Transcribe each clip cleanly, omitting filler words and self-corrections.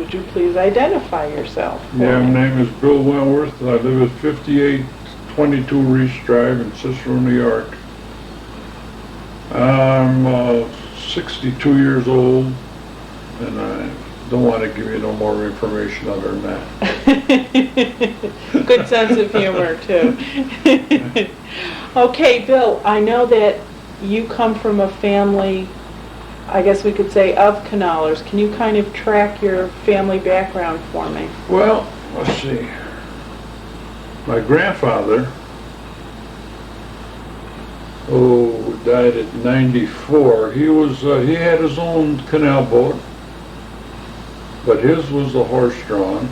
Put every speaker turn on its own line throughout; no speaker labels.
would you please identify yourself?
Yeah, my name is Bill Wentworth. I live at 5822 Reese Drive in Cicero, New York. I'm 62 years old, and I don't want to give you no more information other than that.
Good sense of humor, too. Okay, Bill, I know that you come from a family, I guess we could say, of canalers. Can you kind of track your family background for me?
Well, let's see. My grandfather, died at 94. He had his own canal boat, but his was a horse-drawn,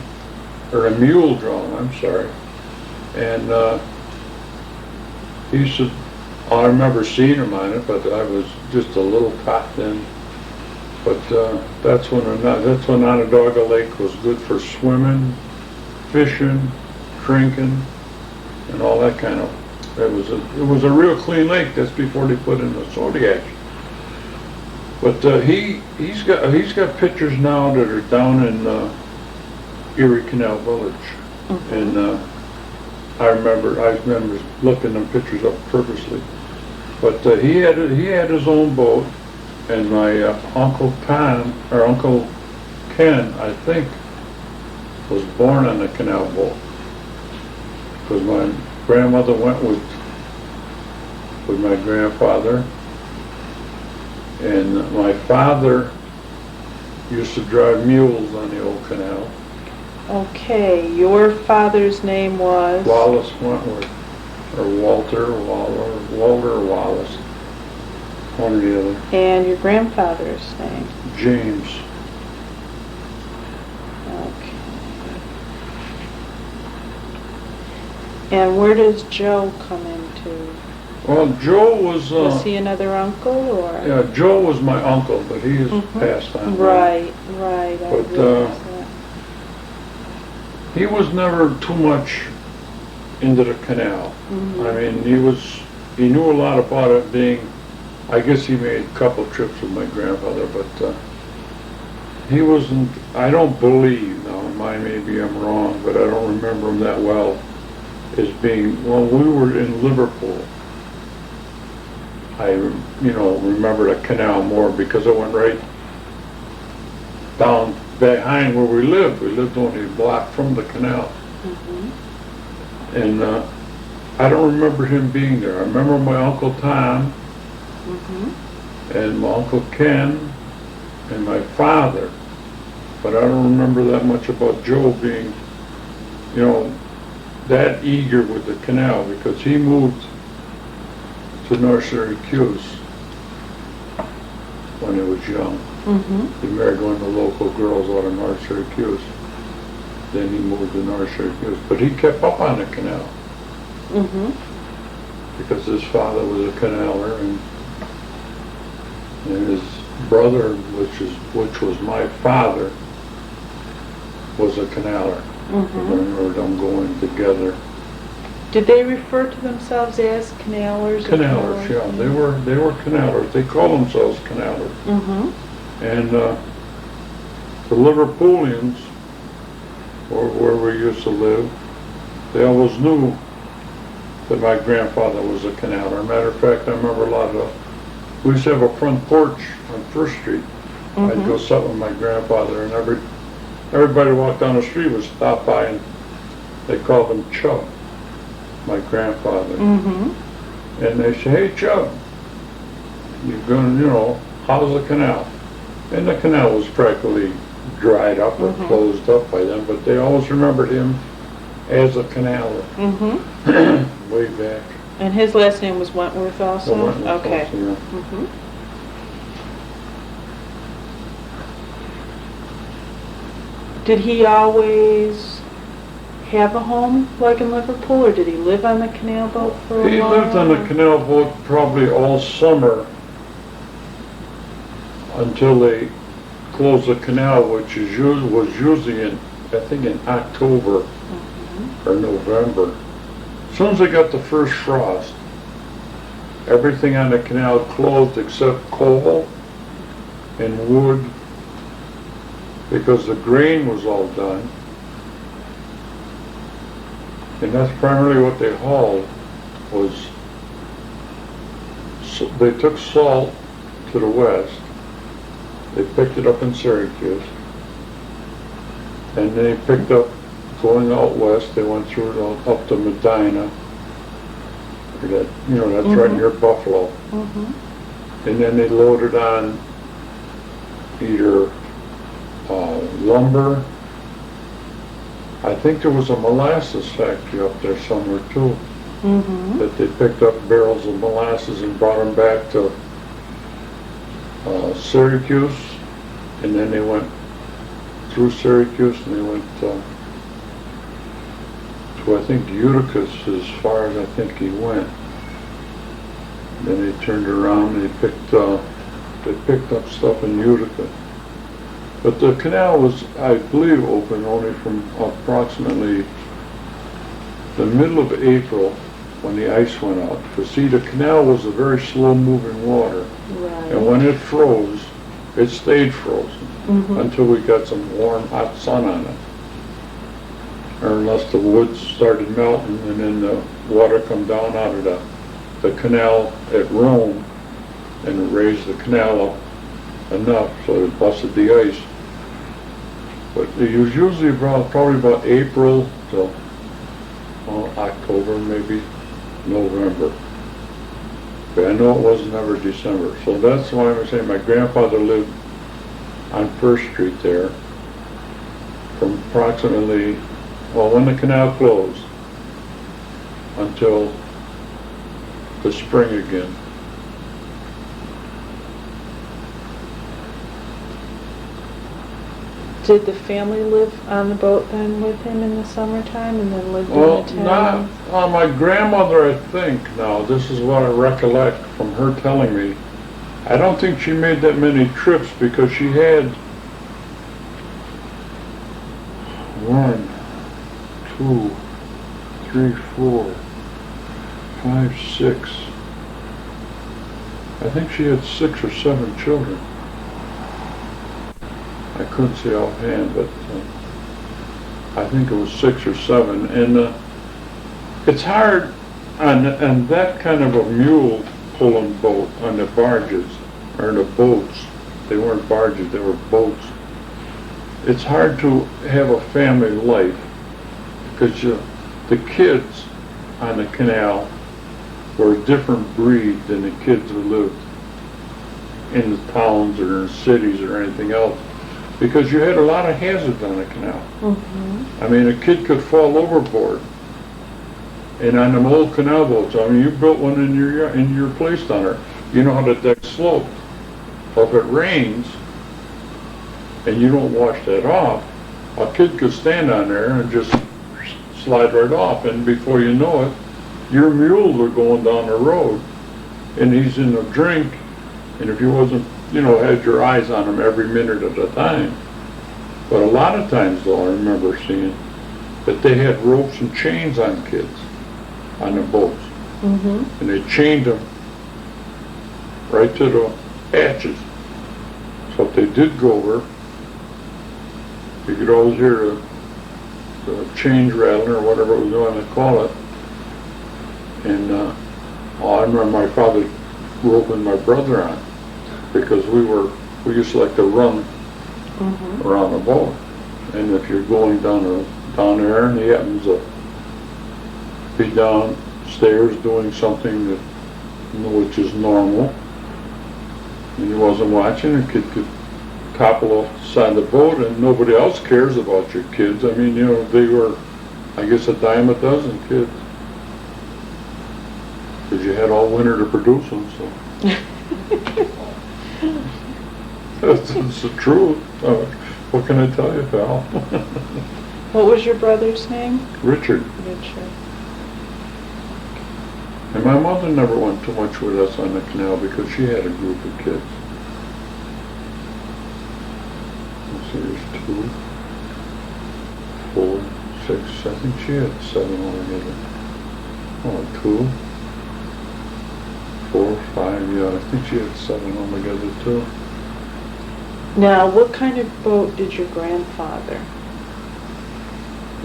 or a mule-drawn, I'm sorry. And he used to, I remember seeing him on it, but I was just a little tot then. But that's when Oneida Lake was good for swimming, fishing, drinking, and all that kind of. It was a real clean lake. That's before they put in the Zodiac. But he's got pictures now that are down in Erie Canal Village, and I remember looking them pictures up purposely. But he had his own boat, and my Uncle Ken, I think, was born on a canal boat, because my grandmother went with my grandfather, and my father used to drive mules on the old canal.
Okay, your father's name was?
Wallace Wentworth, or Walter Wallace, one or the other.
And your grandfather's name?
James.
Okay. And where does Joe come into?
Well, Joe was...
was he another uncle, or?
Yeah, Joe was my uncle, but he is passed on.
Right.
But he was never too much into the canal. I mean, he knew a lot about it, being, I guess he made a couple trips with my grandfather, but he wasn't, I don't believe, now maybe I'm wrong, but I don't remember him that well, as being, when we were in Liverpool, I remember the canal more because it went right down behind where we lived. We lived only a block from the canal. And I don't remember him being there. I remember my Uncle Tom and my Uncle Ken and my father, but I don't remember that much about Joe being, that eager with the canal, because he moved to North Syracuse when he was young. He married one of the local girls out of North Syracuse. Then he moved to North Syracuse. But he kept up on the canal. Because his father was a canaler, and his brother, which was my father, was a canaler. I remember them going together.
Did they refer to themselves as canalers?
Canalers, yeah. They were canalers. They call themselves canalers. And the Liverpoolians, or where we used to live, they always knew that my grandfather was a canaler. Matter of fact, I remember we used to have a front porch on First Street. I'd go sit with my grandfather, and everybody walked down the street would stop by, and they called him Chub, my grandfather. And they say, "Hey, Chub, you're gonna, how's the canal?" And the canal was practically dried up or closed up by then, but they always remembered him as a canaler. Way back.
And his last name was Wentworth also?
Wentworth
okay.
Also, yeah.
Did he always have a home like in Liverpool, or did he live on the canal boat for a while?
He lived on the canal boat probably all summer until they closed the canal, which was usually in October or November. As soon as they got the first frost, everything on the canal closed except coal and wood because the grain was all done. And that's primarily what they hauled was, they took salt to the west, they picked it up in Syracuse, and they picked up, going out west, they went through it up to Medina, that, you know, that's right near Buffalo. And then they loaded on either lumber. I think there was a molasses factory up there somewhere too, that they picked up barrels of molasses and brought them back to Syracuse, and then they went through Syracuse and they went to I think Utica, as far as I think he went. Then they turned around and they picked up stuff in Utica. But the canal was, I believe, open only from approximately the middle of April when the ice went out. Because see, the canal was a very slow-moving water.
Right.
And when it froze, it stayed frozen until we got some warm, hot sun on it. Or unless the woods started melting and then the water come down out of the canal at Rome and it raised the canal up enough so it busted the ice. But it was usually probably about April till October, maybe November. But I know it wasn't ever December. So that's why I'm saying my grandfather lived on First Street there from approximately, well, when the canal closed until the spring again.
Did the family live on the boat then with him in the summertime and then lived in
Well,
the town?
not, my grandmother, I think, now, this is what I recollect from her telling me. I don't think she made that many trips because she had 1, 2, 3, 4, 5, 6. I think she had 6 or 7 children. I couldn't say offhand, but I think it was 6 or 7. And it's hard on that kind of a mule pulling boat on the barges or the boats. They weren't barges, they were boats. It's hard to have a family life because the kids on the canal were a different breed than the kids who lived in the towns or in the cities or anything else. Because you had a lot of hazards on the canal. I mean, a kid could fall overboard. And on them old canal boats, I mean, you built one in your place down there. You know how the deck sloped. Well, if it rains and you don't wash that off, a kid could stand on there and just slide right off. And before you know it, your mules are going down the road. And he's in a drink. And if you wasn't, you know, had your eyes on them every minute at a time. But a lot of times, though, I remember seeing that they had ropes and chains on kids on the boats. And they chained them right to the hatches. So if they did go over, you could always hear the chains rattling or whatever it was going to call it. And I remember my father roping my brother on, because we used to like to run around the boat. And if you're going down there and he happens to be downstairs doing something that, you know, which is normal, and he wasn't watching, a kid could topple off the side of the boat and nobody else cares about your kids. I mean, you know, they were, I guess, a dime a dozen kids. Because you had all winter to produce them, so. That's the truth. What can I tell you, pal?
What was your brother's name?
Richard.
Richard.
And my mother never went too much with us on the canal because she had a group of kids. Let's see, there's 2, 4, 6, I think she had 7 altogether. Oh, 2, 4, 5, yeah, I think she had 7 altogether too.
Now, what kind of boat did your grandfather?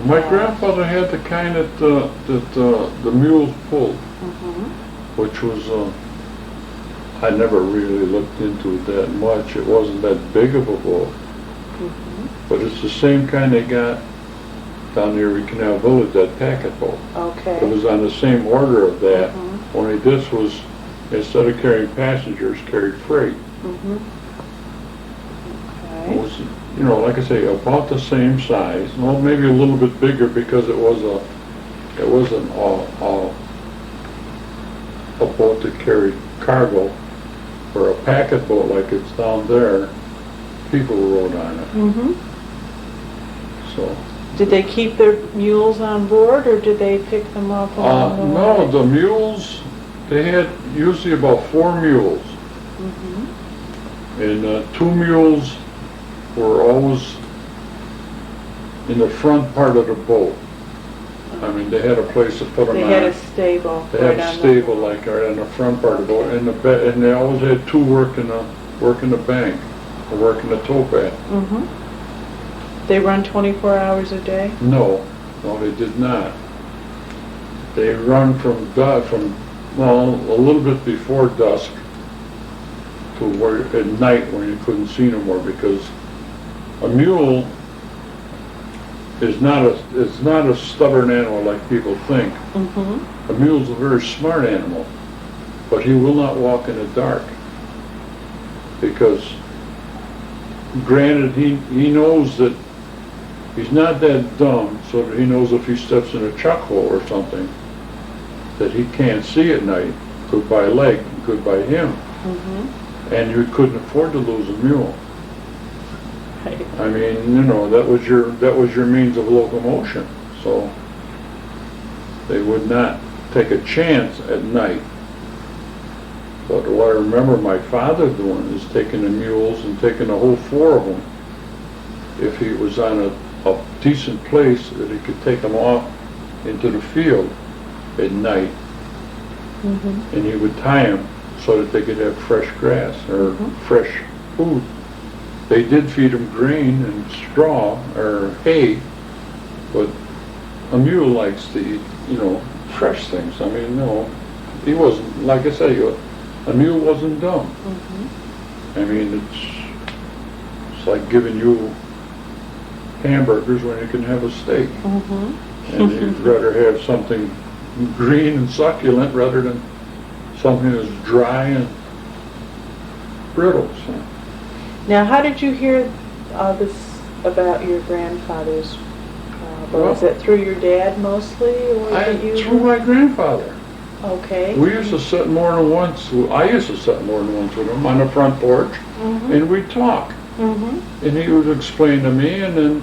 My grandfather had the kind that the mules pulled, which was, I never really looked into it that much. It wasn't that big of a boat. But it's the same kind they got down near Canal Village, that packet boat.
Okay.
It was on the same order of that, only this was, instead of carrying passengers, carried freight. It
Okay.
was, you know, like I say, about the same size. Well, maybe a little bit bigger because it wasn't a boat that carried cargo, or a packet boat like it's down there. People rode on it. So.
Did they keep their mules on board, or did they pick them up along the way?
No, the mules, they had usually about 4 mules. And 2 mules were always in the front part of the boat. I mean, they had a place to put them on.
They had a stable.
They had a stable like right on the front part of the boat, and they always had 2 working the bank, or working the tow path.
They run 24 hours a day?
No, they did not. They run from a little bit before dusk to where at night when you couldn't see no more, because a mule is not a stubborn animal like people think. A mule's a very smart animal, but he will not walk in the dark, because granted he knows that he's not that dumb, so that he knows if he steps in a chuck hole or something that he can't see at night, goodbye leg, goodbye him. And you couldn't afford to lose a mule. I mean, you know, that was your means of locomotion. So they would not take a chance at night. But what I remember my father doing is taking the mules and taking the whole 4 of them. If he was on a decent place that he could take them off into the field at night, and he would tie them so that they could have fresh grass or fresh food. They did feed them grain and straw or hay, but a mule likes to eat, you know, fresh things. I mean, no, he wasn't, like I say, a mule wasn't dumb. I mean, it's like giving you hamburgers when you can have a steak. And you'd rather have something green and succulent rather than something that's dry and brittle. So.
Now, how did you hear this about your grandfather's boat? Was it through your dad mostly, or
through my grandfather.
Okay.
We used to sit more than once. I used to sit more than once with him on the front porch, and we'd talk. And he would explain to me, and then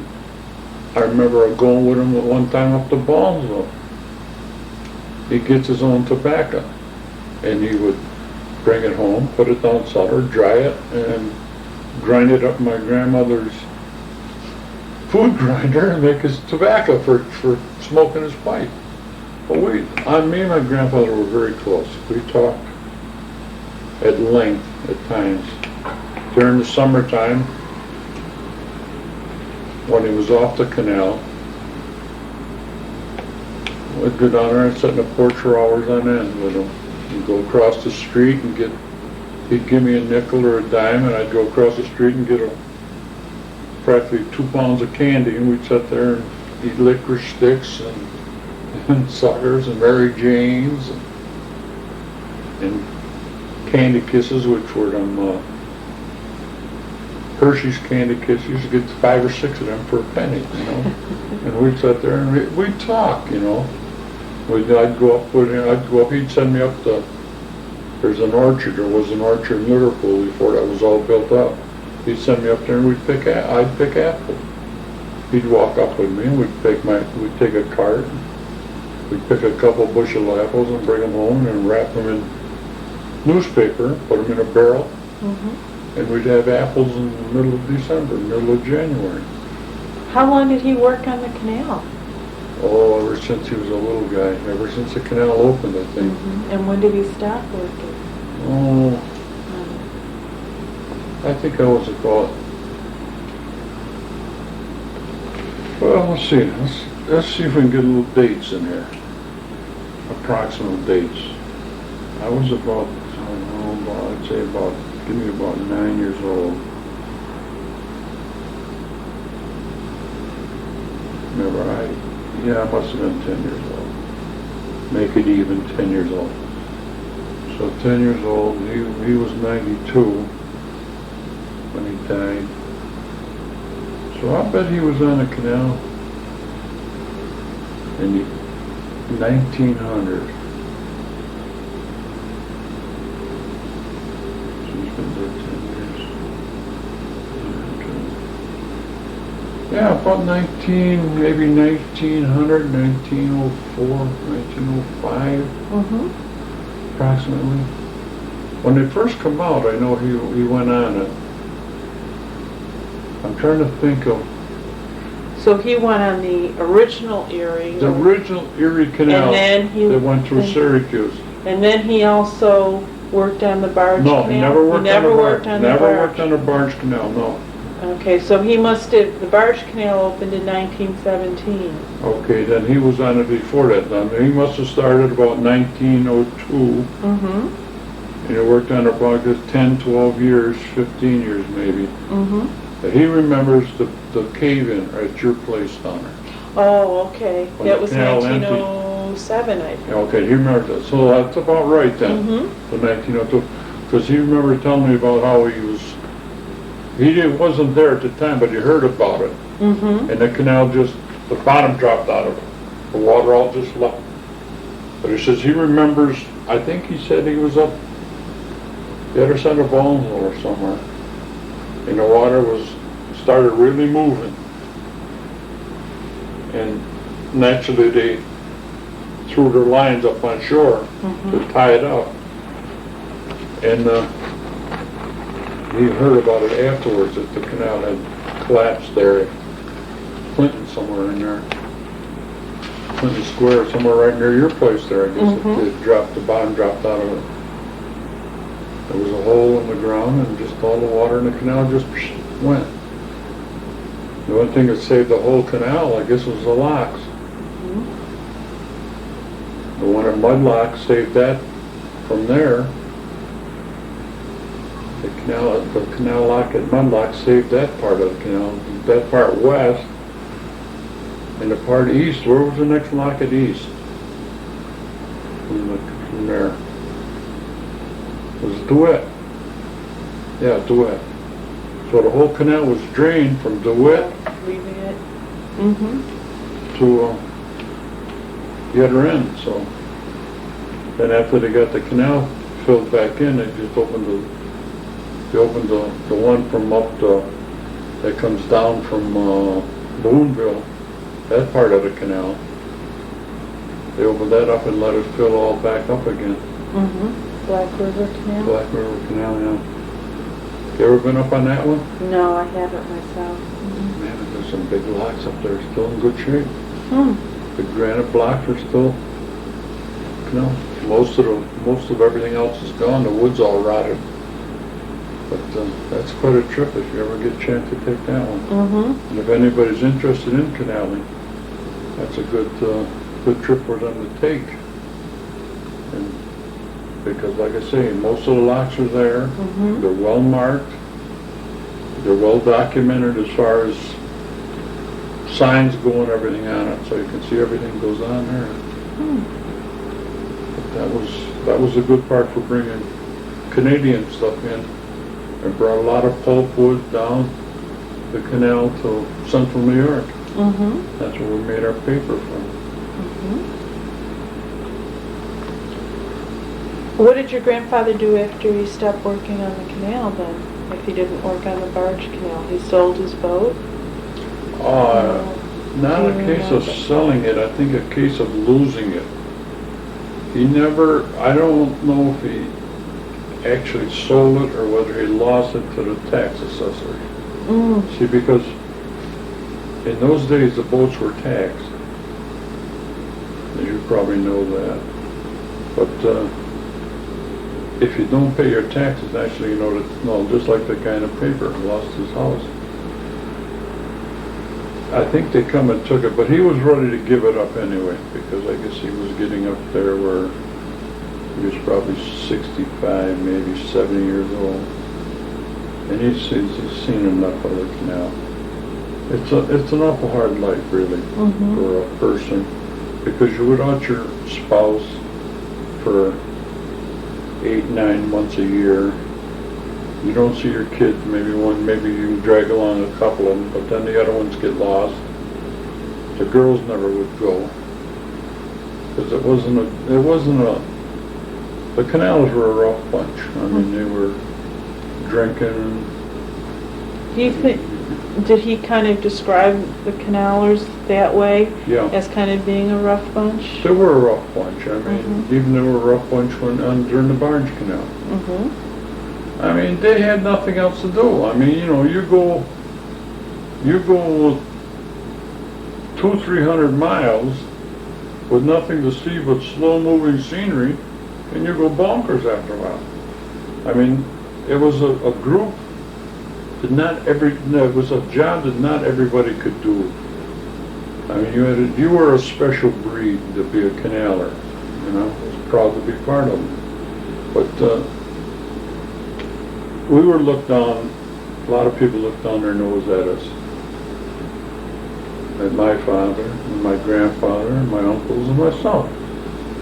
I remember going with him one time up to Balmsville. He gets his own tobacco, and he would bring it home, put it down cellar, dry it, and grind it up in my grandmother's food grinder and make his tobacco for smoking his pipe. But me and my grandfather were very close. We talked at length at times. During the summertime, when he was off the canal, we'd go down there and sit in the porch for hours on end with him. We'd go across the street and he'd give me a nickel or a dime, and I'd go across the street and get practically 2 pounds of candy, and we'd sit there and eat licorice sticks and suckers and Mary Janes and candy kisses, which were them Hershey's candy kisses. You used to get 5 or 6 of them for a penny, you know. And we'd sit there and we'd talk, you know. I'd go up with him. He'd send me up there's an orchard. There was an orchard in Liverpool before that was all built up. He'd send me up there and I'd pick apples. He'd walk up with me and we'd take a cart. We'd pick a couple bushel of apples and bring them home and wrap them in newspaper, put them in a barrel, and we'd have apples in the middle of December, middle of January.
How long did he work on the canal?
Oh, ever since he was a little guy, ever since the canal opened, I think.
And when did he stop working?
Oh, I think I was about Well, let's see. Let's see if we can get a little dates in here. Approximate dates. I was about, I don't know, I'd say about, give me about 9 years old. Remember, I must have been 10 years old. Make it even 10 years old. So 10 years old, he was 92 when he died. So I bet he was on the canal in the 1900. So he's been there 10 years. Yeah, about 1900, 1904, 1905, approximately. When they first come out, I know he went on it. I'm trying to think of...
So he went on the original Erie.
The original Erie Canal
and then
that went through Syracuse.
And then he also worked on the barge canal?
No, he never worked on the barge. Never worked on the barge canal, no.
Okay, so he must have, the barge canal opened in 1917.
Okay, then he was on it before that. Then he must have started about 1902. And he worked on it about 10, 12 years, 15 years maybe. He remembers the cave-in at your place down there.
Oh, okay.
When
That
the
was
canal
1907, I think.
Okay, he remembers that. So that's about right then, the 1902. Because he remembered telling me about how wasn't there at the time, but he heard about it. And the canal the bottom dropped out of it. The water all just left. But he says he remembers, I think he said he was up the other side of Ballinsville or somewhere. And the water started really moving. And naturally they threw their lines up on shore to tie it up. And he heard about it afterwards, that the canal had collapsed there at Clinton, somewhere in there. Clinton Square, somewhere right near your place there, I guess. The bottom dropped out of it. There was a hole in the ground and just all the water in the canal just went. The only thing that saved the whole canal, I guess, was the locks. The one at Mudlock saved that from there. The canal lock at Mudlock saved that part of the canal. That part west, and the part east, where was the next lock at east? From there. It was DeWitt. Yeah, DeWitt. So the whole canal was drained from DeWitt to the other end. So then after they got the canal filled back in, they just opened the one from that comes down from Boonville, that part of the canal. They opened that up and let it fill all back up again.
Black River Canal?
Black River Canal, yeah. You ever been up on that one?
No, I haven't myself.
Man, there's some big locks up there, still in good shape. The granite blocks are still, most of everything else is gone. The wood's all rotted. But that's quite a trip if you ever get a chance to take that one. And if anybody's interested in canaling, that's a good trip for them to take. And because, like I say, most of the locks are there. They're well marked. They're well documented as far as signs go and everything on it, so you can see everything goes on there. But that was a good part for bringing Canadian stuff in. It brought a lot of pulpwood down the canal to central New York. That's where we made our paper from.
What did your grandfather do after he stopped working on the canal then? If he didn't work on the barge canal? He sold his boat?
Not a case of selling it, I think a case of losing it. He never, I don't know if he actually sold it or whether he lost it to the tax assessor. See, because in those days the boats were taxed. You probably know that. But if you don't pay your taxes, actually, just like the guy in the paper who lost his house. I think they come and took it, but he was ready to give it up anyway, because I guess he was getting up there where he was probably 65, maybe 70 years old. And he's seen enough of the canal. It's an awful hard life, really, for a person, because you're without your spouse for 8-9 months a year. You don't see your kids, maybe you drag along a couple of them, but then the other ones get lost. The girls never would go, because the canals were a rough bunch. I mean, they were drinking.
Do you think, did he kind of describe the canalers that way?
Yeah.
As kind of being a rough bunch?
They were a rough bunch. I mean, even they were a rough bunch during the barge canal. I mean, they had nothing else to do. I mean, you know, you go 200-300 miles with nothing to see but slow-moving scenery, and you go bonkers after a while. I mean, it was a group that it was a job that not everybody could do. I mean, you were a special breed to be a canaler. You know, I was proud to be part of it. But we were looked on. A lot of people looked down their nose at us. At my father, and my grandfather, and my uncles, and myself,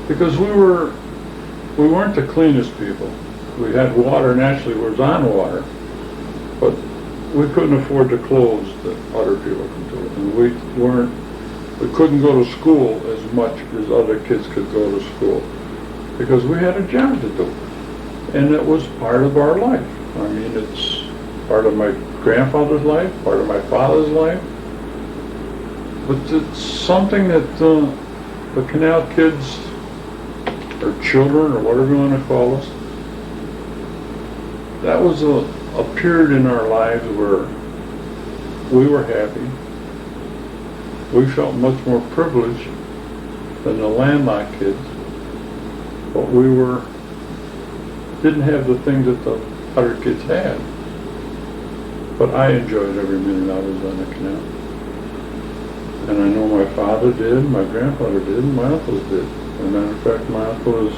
because we weren't the cleanest people. We had water, naturally was on water, but we couldn't afford the clothes that other people could do, and we couldn't go to school as much as other kids could go to school, because we had a job to do, and it was part of our life. I mean, it's part of my grandfather's life, part of my father's life, but it's something that the canal kids, or children, or whatever you want to call us, that was a period in our lives where we were happy. We felt much more privileged than the landlocked kids, but we didn't have the things that the other kids had. But I enjoyed every minute I was on the canal. And I know my father did, my grandfather did, and my uncles did. As a matter of fact, my uncle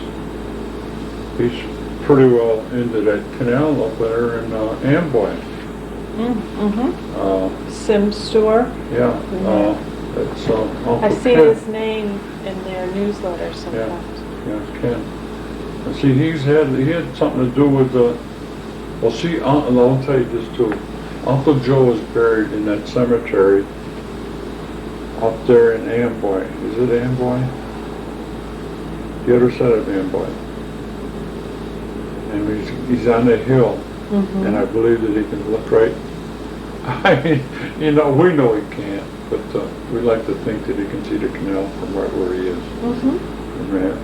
he's pretty well into that canal up there in Amboy.
Sim store?
Yeah. That's Uncle
I see
Ken.
his name in their newsletter sometimes.
Yeah, Ken. And see, he had something to do with well, see, I'll tell you this too. Uncle Joe is buried in that cemetery up there in Amboy. Is it Amboy? The other side of Amboy. And he's on a hill, and I believe that he can look right. I mean, you know, we know he can't, but we like to think that he can see the canal from right where he is.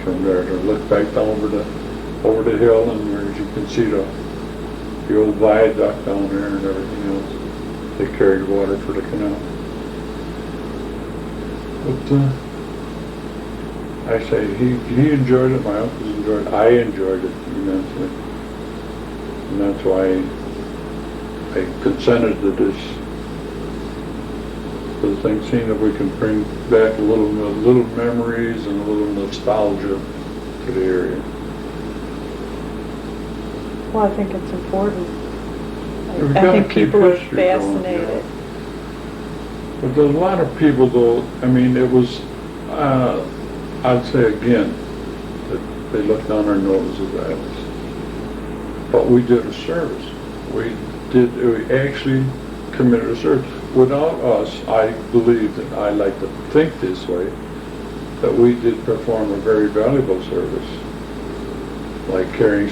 From there, to look back down over the hill, and where you can see the old viaduct down there and everything else. They carried water for the canal. But I say he enjoyed it. My uncles enjoyed it. I enjoyed it immensely, and that's why I consented to this thing, seeing if we can bring back a little memories and a little nostalgia to the area.
Well, I think it's important.
We've
I
gotta
think
keep
people are
history going,
fascinated.
But there's a lot of people, though. I mean, it was. I'd say again that they looked down our noses at us. But we did a service. We actually committed a service. Without us, I believe, and I like to think this way, that we did perform a very valuable service, like carrying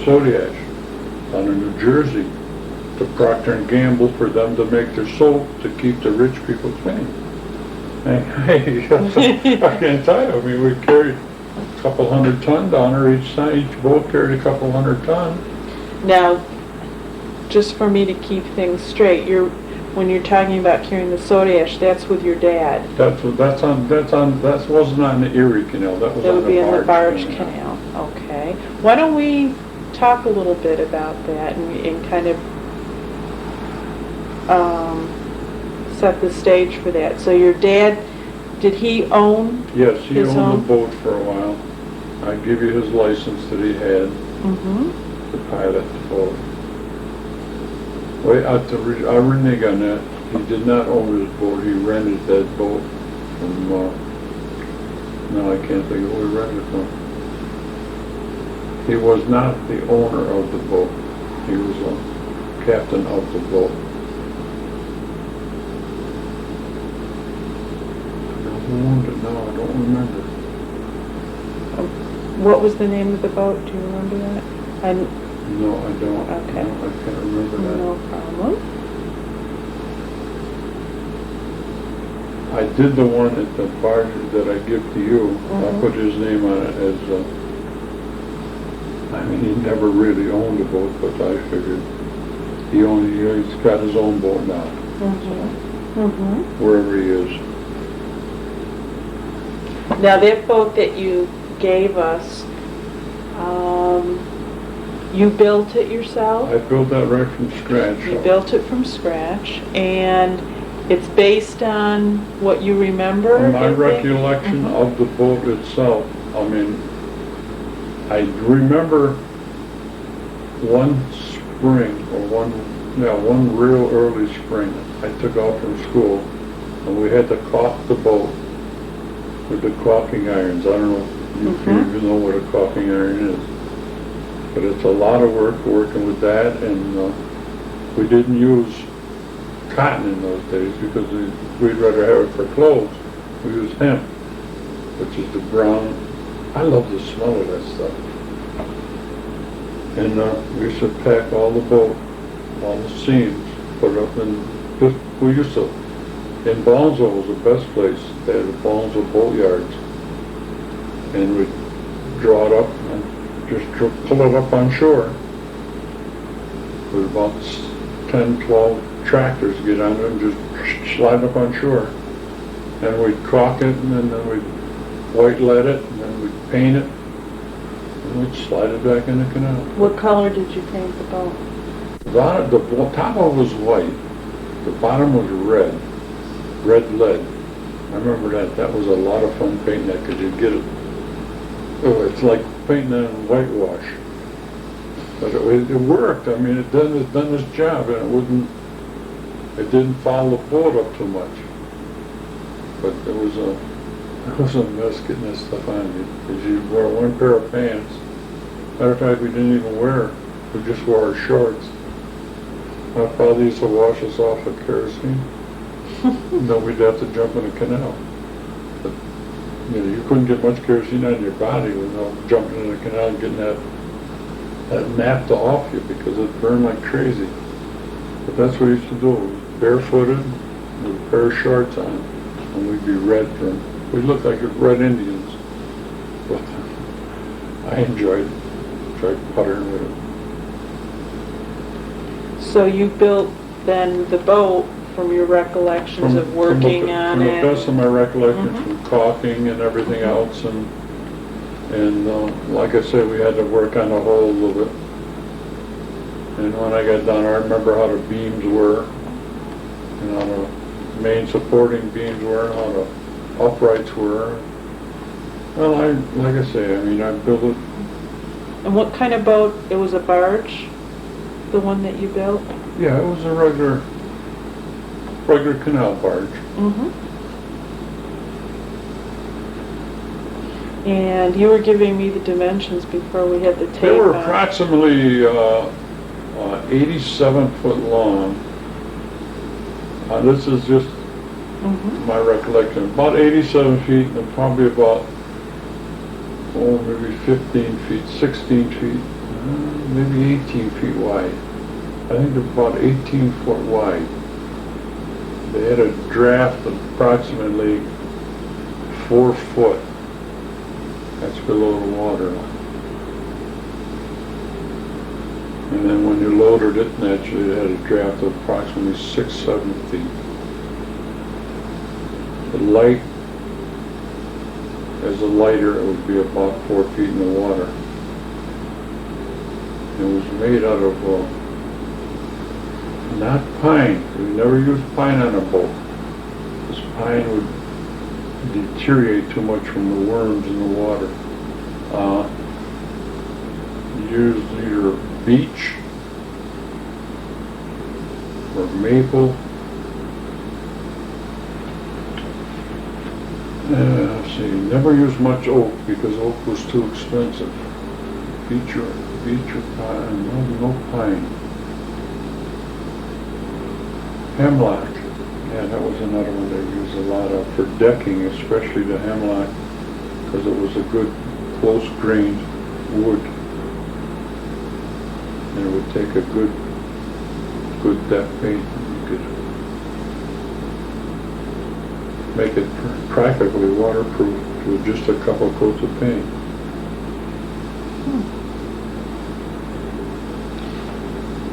soda ash down in New Jersey to Procter & Gamble for them to make their soap to keep the rich people clean. And hey, I can't tell you, I mean, we carried a couple 100 ton down there each boat carried a couple 100 ton.
Now, just for me to keep things straight, when you're talking about carrying the soda ash, that's with your dad.
That wasn't on the Erie Canal, that was
That
on
would be in the barge
Canal.
canal. Okay. Why don't we talk a little bit about that and kind of set the stage for that. So your dad, did he own?
Yes, he
His
owned
own?
the boat for a while. I give you his license that he had
Mm-hmm.
to pilot the boat. Wait, I renege on that. He did not own his boat. He rented that boat from, no, I can't think of who he rented it from. He was not the owner of the boat. He was a captain of the boat. Who owned it? No, I don't remember.
What was the name of the boat? Do you remember that?
No, I don't.
Okay.
No, I can't remember that.
No problem.
I did the one at the barge that I give to you. I
Mhm.
put his name on it as, I mean, he never really owned a boat, but I figured he's got his own boat now,
Mm-hmm. Mm-hmm.
wherever he is.
Now that boat that you gave us, you built it yourself?
I built that right from scratch.
You built it from scratch, and it's based on what you remember?
My
I think?
recollection
Mhm.
of the boat itself, I mean, I remember one spring, or one real early spring, I took off from school, and we had to caulk the boat with the caulking irons. I don't know if you even know what a caulking iron is, but it's a lot of work working with that, and we didn't use cotton in those days because we'd rather have it for clothes. We used hemp, which is the brown. I love the smell of that stuff. And we used to pack all the boat, all the seams, put it up in, we used to, in Ballinsville was the best place. They had the Ballinsville boat yards. And we'd draw it up and just pull it up on shore. With about 10, 12 tractors get on it and just slide up on shore. And we'd caulk it, and then we'd white lead it, and then we'd paint it, and we'd slide it back in the canal.
What color did you paint the boat?
The top of it was white. The bottom was red lead. I remember that. That was a lot of fun painting that because you get it. Oh, it's like painting on whitewash. But it worked. I mean, it done its job, and it didn't foul the boat up too much. But it was a mess getting that stuff on you. Because you wore one pair of pants. Matter of fact, we didn't even wear. We just wore our shorts. My father used to wash us off with kerosene. Then we'd have to jump in a canal. But, you couldn't get much kerosene on your body without jumping in a canal and getting that naphtha off you because it burned like crazy. But that's what we used to do. We was barefooted with a pair of shorts on, and we'd be red from. We looked like red Indians. But I enjoyed it. Tried puttering with it.
So you built then the boat from your recollections of working on it?
From the best of my recollection, from caulking and everything else, and like I said, we had to work on the hull a little bit. And when I got done, I remember how the beams were, and how the main supporting beams were, and how the uprights were. Well, like I say, I mean, I built it.
And what kind of boat? It was a barge? The one that you built?
Yeah, it was a regular canal barge.
Mm-hmm. And you were giving me the dimensions before we had the tape
They were
on.
approximately 87 foot long. This is just my recollection. About 87 feet and probably about, maybe 15 feet, 16 feet, maybe 18 feet wide. I think they're about 18 foot wide. They had a draft of approximately 4 foot. That's below the water line. And then when you loaded it, naturally it had a draft of approximately 6-7 feet. The light, as a lighter, it would be about 4 feet in the water. It was made out of Not pine. We never used pine on a boat. This pine would deteriorate too much from the worms in the water. Used either beech or maple. Let's see, never used much oak because oak was too expensive. Beech or pine, no pine. Hemlock, yeah, that was another one they used a lot of for decking, especially the hemlock, because it was a good close-grained wood. And it would take a good deck paint. You could make it practically waterproof with just a couple coats of paint.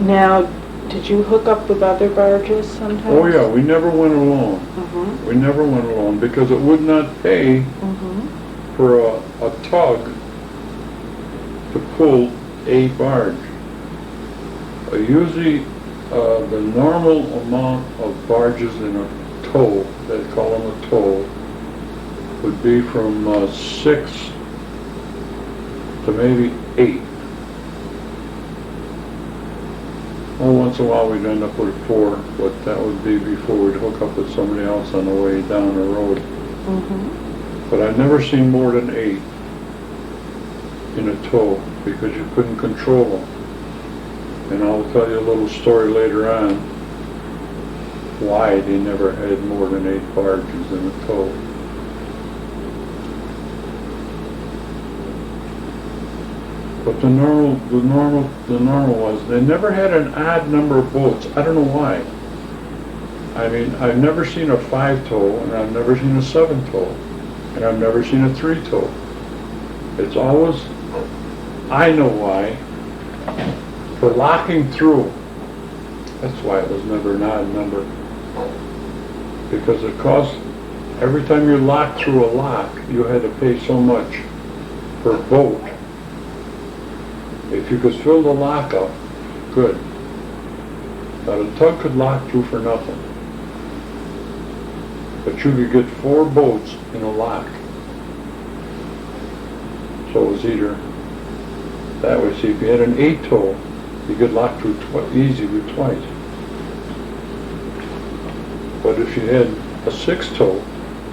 Now, did you hook up with other barges sometimes?
Oh yeah, we never went alone.
Mm-hmm.
We never went alone because it would not pay for a tug to pull a barge. Usually the normal amount of barges in a tow, they call them a tow, would be from 6 to maybe 8. Well, once in a while we'd end up with 4, but that would be before we'd hook up with somebody else on the way down the road. But I've never seen more than 8 in a tow because you couldn't control them. And I'll tell you a little story later on why they never had more than 8 barges in a tow. But the normal ones, they never had an odd number of boats. I don't know why. I mean, I've never seen a 5-tow, and I've never seen a 7-tow, and I've never seen a 3-tow. It's always, I know why, for locking through. That's why it was never an odd number. Because it cost, every time you locked through a lock, you had to pay so much per boat. If you could fill the lock up, good. Now the tug could lock through for nothing. But you could get 4 boats in a lock. So it was either that way. See, if you had an 8-tow, you could lock through easily twice. But if you had a 6-tow,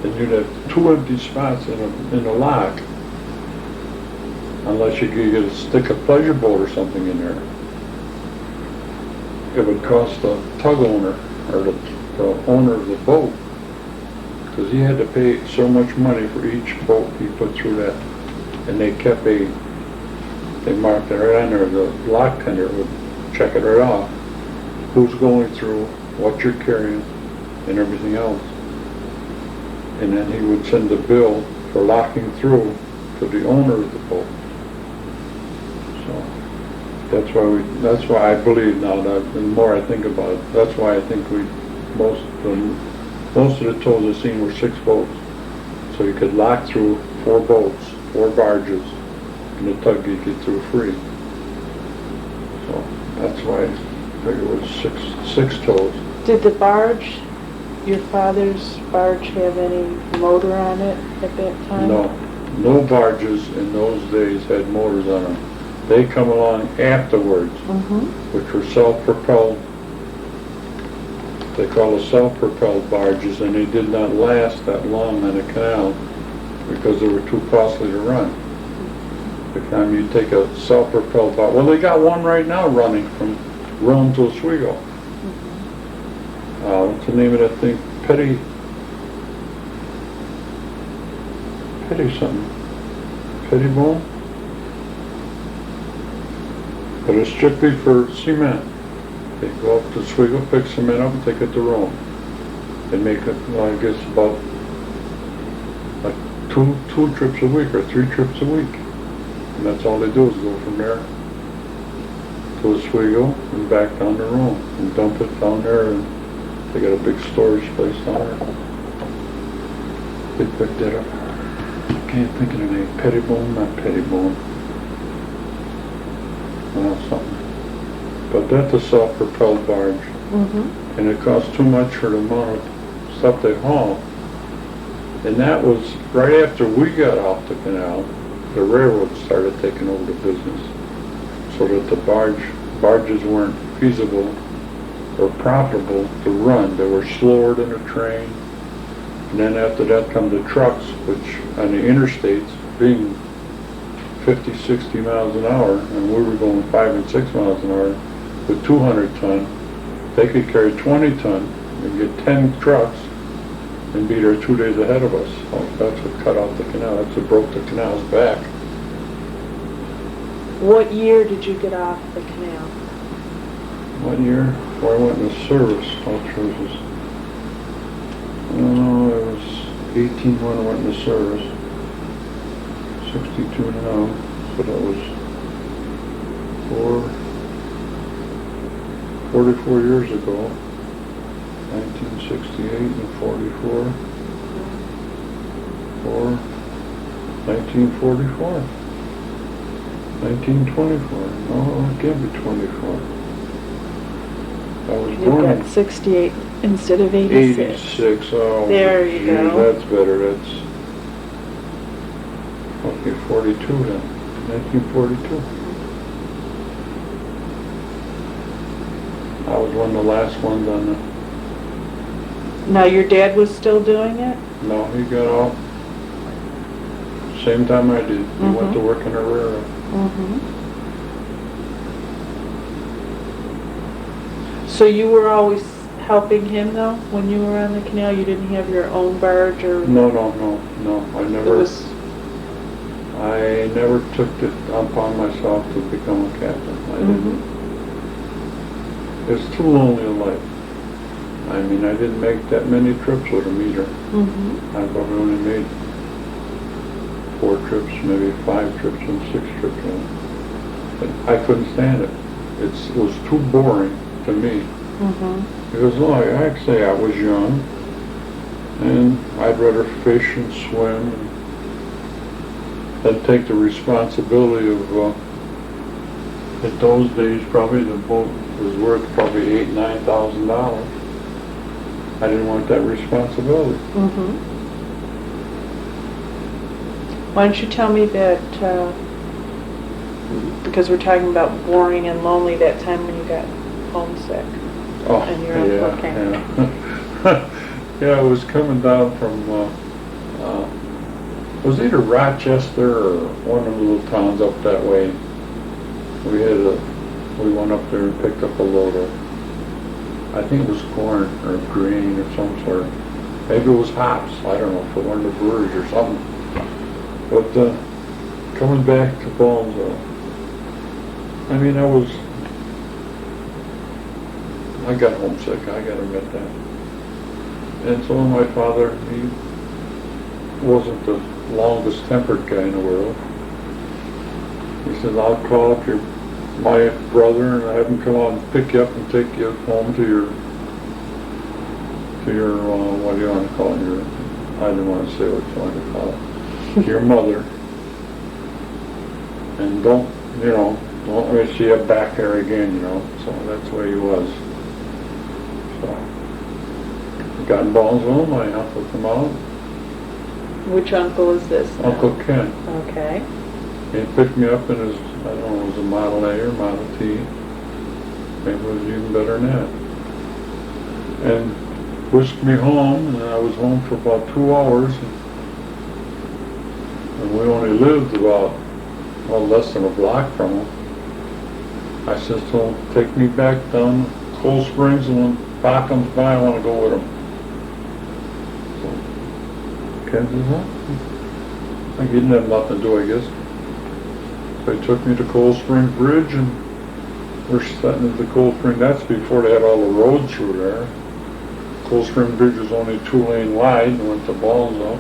then you'd have 2 empty spots in a lock. Unless you could get a stick of pleasure boat or something in there. It would cost the tug owner, or the owner of the boat, because he had to pay so much money for each boat he put through that. And they marked it right on there, the lock tender would check it right off. Who's going through, what you're carrying, and everything else. And then he would send the bill for locking through to the owner of the boat. That's why I believe now that the more I think about it, that's why I think most of the tows I've seen were 6 boats. So you could lock through 4 boats, 4 barges, and the tug could get through free. So that's why I figured it was six tows.
Did the barge, your father's barge, have any motor on it at that time?
No barges in those days had motors on them. They come along afterwards, which were self-propelled. They call it self-propelled barges, and they did not last that long on the canal because they were too costly to run. By the time you take a self-propelled barge, well, they got one right now running from Rome to Oswego. What's the name of that thing? Petty something. Pettibone? But it's strictly for cement. They go up to Oswego, pick cement up, and take it to Rome. They make it, well, I guess, about like two trips a week or 3 trips a week. And that's all they do is go from there to Oswego and back down to Rome and dump it down there, and they got a big storage place down there. They picked it up. Can't think of the name. Pettibone, not Pettibone. Well, something. But that's a self-propelled barge.
Mm-hmm.
and it cost too much for the amount of stuff they haul. And that was right after we got off the canal, the railroad started taking over the business, so that the barges weren't feasible or profitable to run. They were slower than a train. And then after that come the trucks, which on the interstates, being 50, 60 miles an hour, and we were going 5 and 6 miles an hour with 200 ton, they could carry 20 ton and get 10 trucks and be there 2 days ahead of us. So that's what cut off the canal. That's what broke the canal's back.
What year did you get off the canal?
1 year before I went into service, it was 18 when I went into service. 62 now, so that was 44 years ago. 1968 and 44. 1944. 1924. No, it can't be 24. I was
You've
born
got
in
68 instead of 86.
86. Oh,
There you
geez,
go.
That's better. That's okay. 42 then. 1942. I was one of the last ones on the.
Now your dad was still doing it?
No, he got out same time I did. He went to work in a railroad.
Mm-hmm. So you were always helping him though when you were on the canal? You didn't have your own barge or?
No. I never took it upon myself to become a captain. I didn't. It's too lonely a life. I mean, I didn't make that many trips with him either. I probably only made 4 trips, maybe 5 trips and 6 trips. But I couldn't stand it. It was too boring to me. Because actually I was young, and I'd rather fish and swim than take the responsibility of, in those days probably the boat was worth probably $8,000-9,000. I didn't want that responsibility.
Why don't you tell me that, because we're talking about boring and lonely, that time when you got homesick and your uncle came.
Yeah, I was coming down from, it was either Rochester or one of the little towns up that way. We went up there and picked up a load of, I think it was corn or grain or some sort. Maybe it was hops. I don't know if it were the breweries or something. But coming back to Ballsville, I mean, I got homesick. I got to admit that. And so my father, he wasn't the longest tempered guy in the world. He said, "I'll call up my brother and have him come out and pick you up and take you home to your what do you want to call it? I didn't want to say what you want to call it. Your mother. And don't let me see you back there again, So that's where he was. So I got in Ballsville, my uncle come out.
Which uncle is this now?
Uncle Ken.
Okay.
He picked me up in his, I don't know, it was a Model A or Model T. Maybe it was even better than that. And whisked me home, and I was home for about 2 hours. And we only lived about, less than a block from him. I said to him, take me back down Cold Springs, and when Pa comes by, I want to go with him. So Ken says, I didn't have nothing to do, I guess. They took me to Cold Spring Bridge, and we're sitting at the Cold Spring. That's before they had all the roads through there. Cold Spring Bridge was only 2-lane wide and went to Ballsville.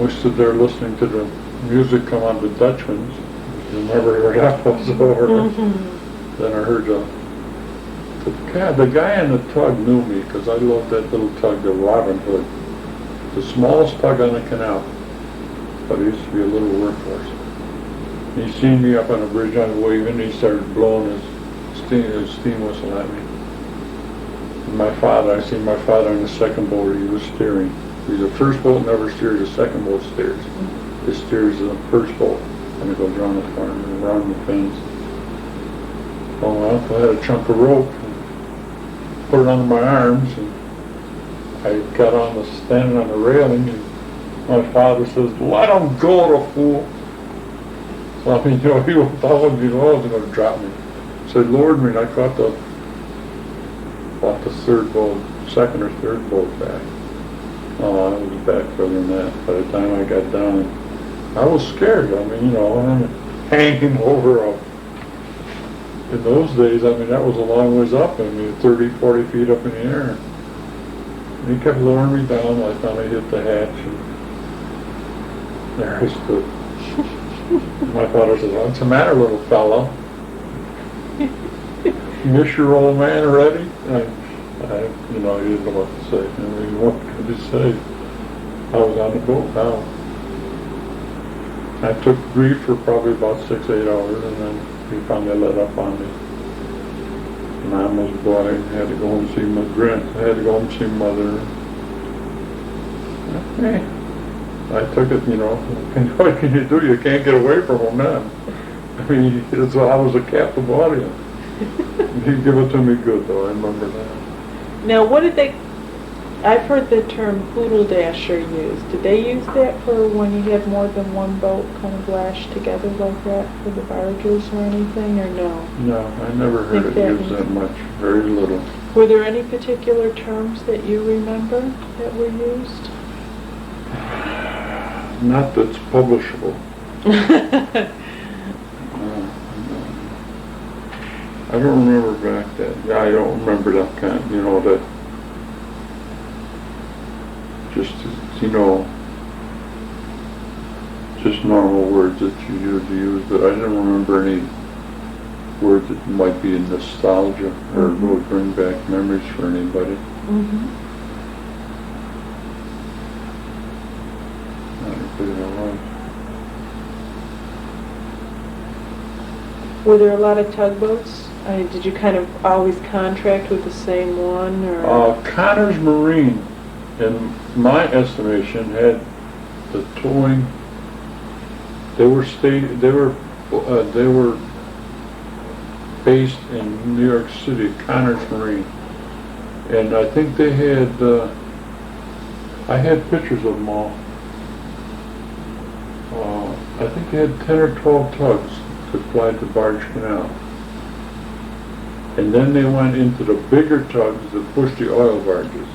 We stood there listening to the music come on the Dutchman's. Remember where that was over. Then I heard the guy in the tug knew me because I loved that little tug, the Robin Hood. The smallest tug on the canal. But he used to be a little workhorse. He seen me up on the bridge on the wave, and he started blowing his steam whistle at me. And I seen my father in the second boat, he was steering. The first boat never steers, the second boat steers. It steers the first boat, and it goes around the farm and around the fence. Well, I had a chunk of rope, and put it under my arms, and I got standing on the railing, and my father says, "Let him go, the fool." So, I mean, he was going to drop me. So he lowered me, and I caught the third boat, second or third boat back. Oh, I was back further than that. By the time I got down, I was scared. I mean, I'm hanging over in those days, I mean, that was a long ways up. I mean, 30, 40 feet up in the air. And he kept lowering me down. I finally hit the hatch, and there I stood. My father says, "What's the matter, little fellow? Miss your old man already?" He didn't know what to say. I mean, what could he say? I was on the boat now. I took grief for probably about 6-8 hours, and then he finally let up on me. And I almost boy, I had to go home and see my I had to go home and see mother. Okay. I took it, what can you do? You can't get away from him then. I mean, I was a captive audience. He'd give it to me good, though, I remember that.
Now, I've heard the term poodle dasher used. Did they use that for when you had more than one boat kind of lashed together like that for the barges or anything, or no?
No, I never heard it used that much, very little.
Were there any particular terms that you remember that were used?
Not that's publishable. I don't remember back then. Yeah, I don't remember that kind, that just normal words that you usually use, but I didn't remember any words that might be in nostalgia or would bring back memories for anybody.
Mm-hmm. Were there a lot of tugboats? Did you kind of always contract with the same one, or?
Cotter's Marine, in my estimation, had the towing. They were based in New York City, Cotter's Marine, and I think they had. I had pictures of them all. I think they had 10 or 12 tugs that plied the barge canal. And then they went into the bigger tugs that pushed the oil barges.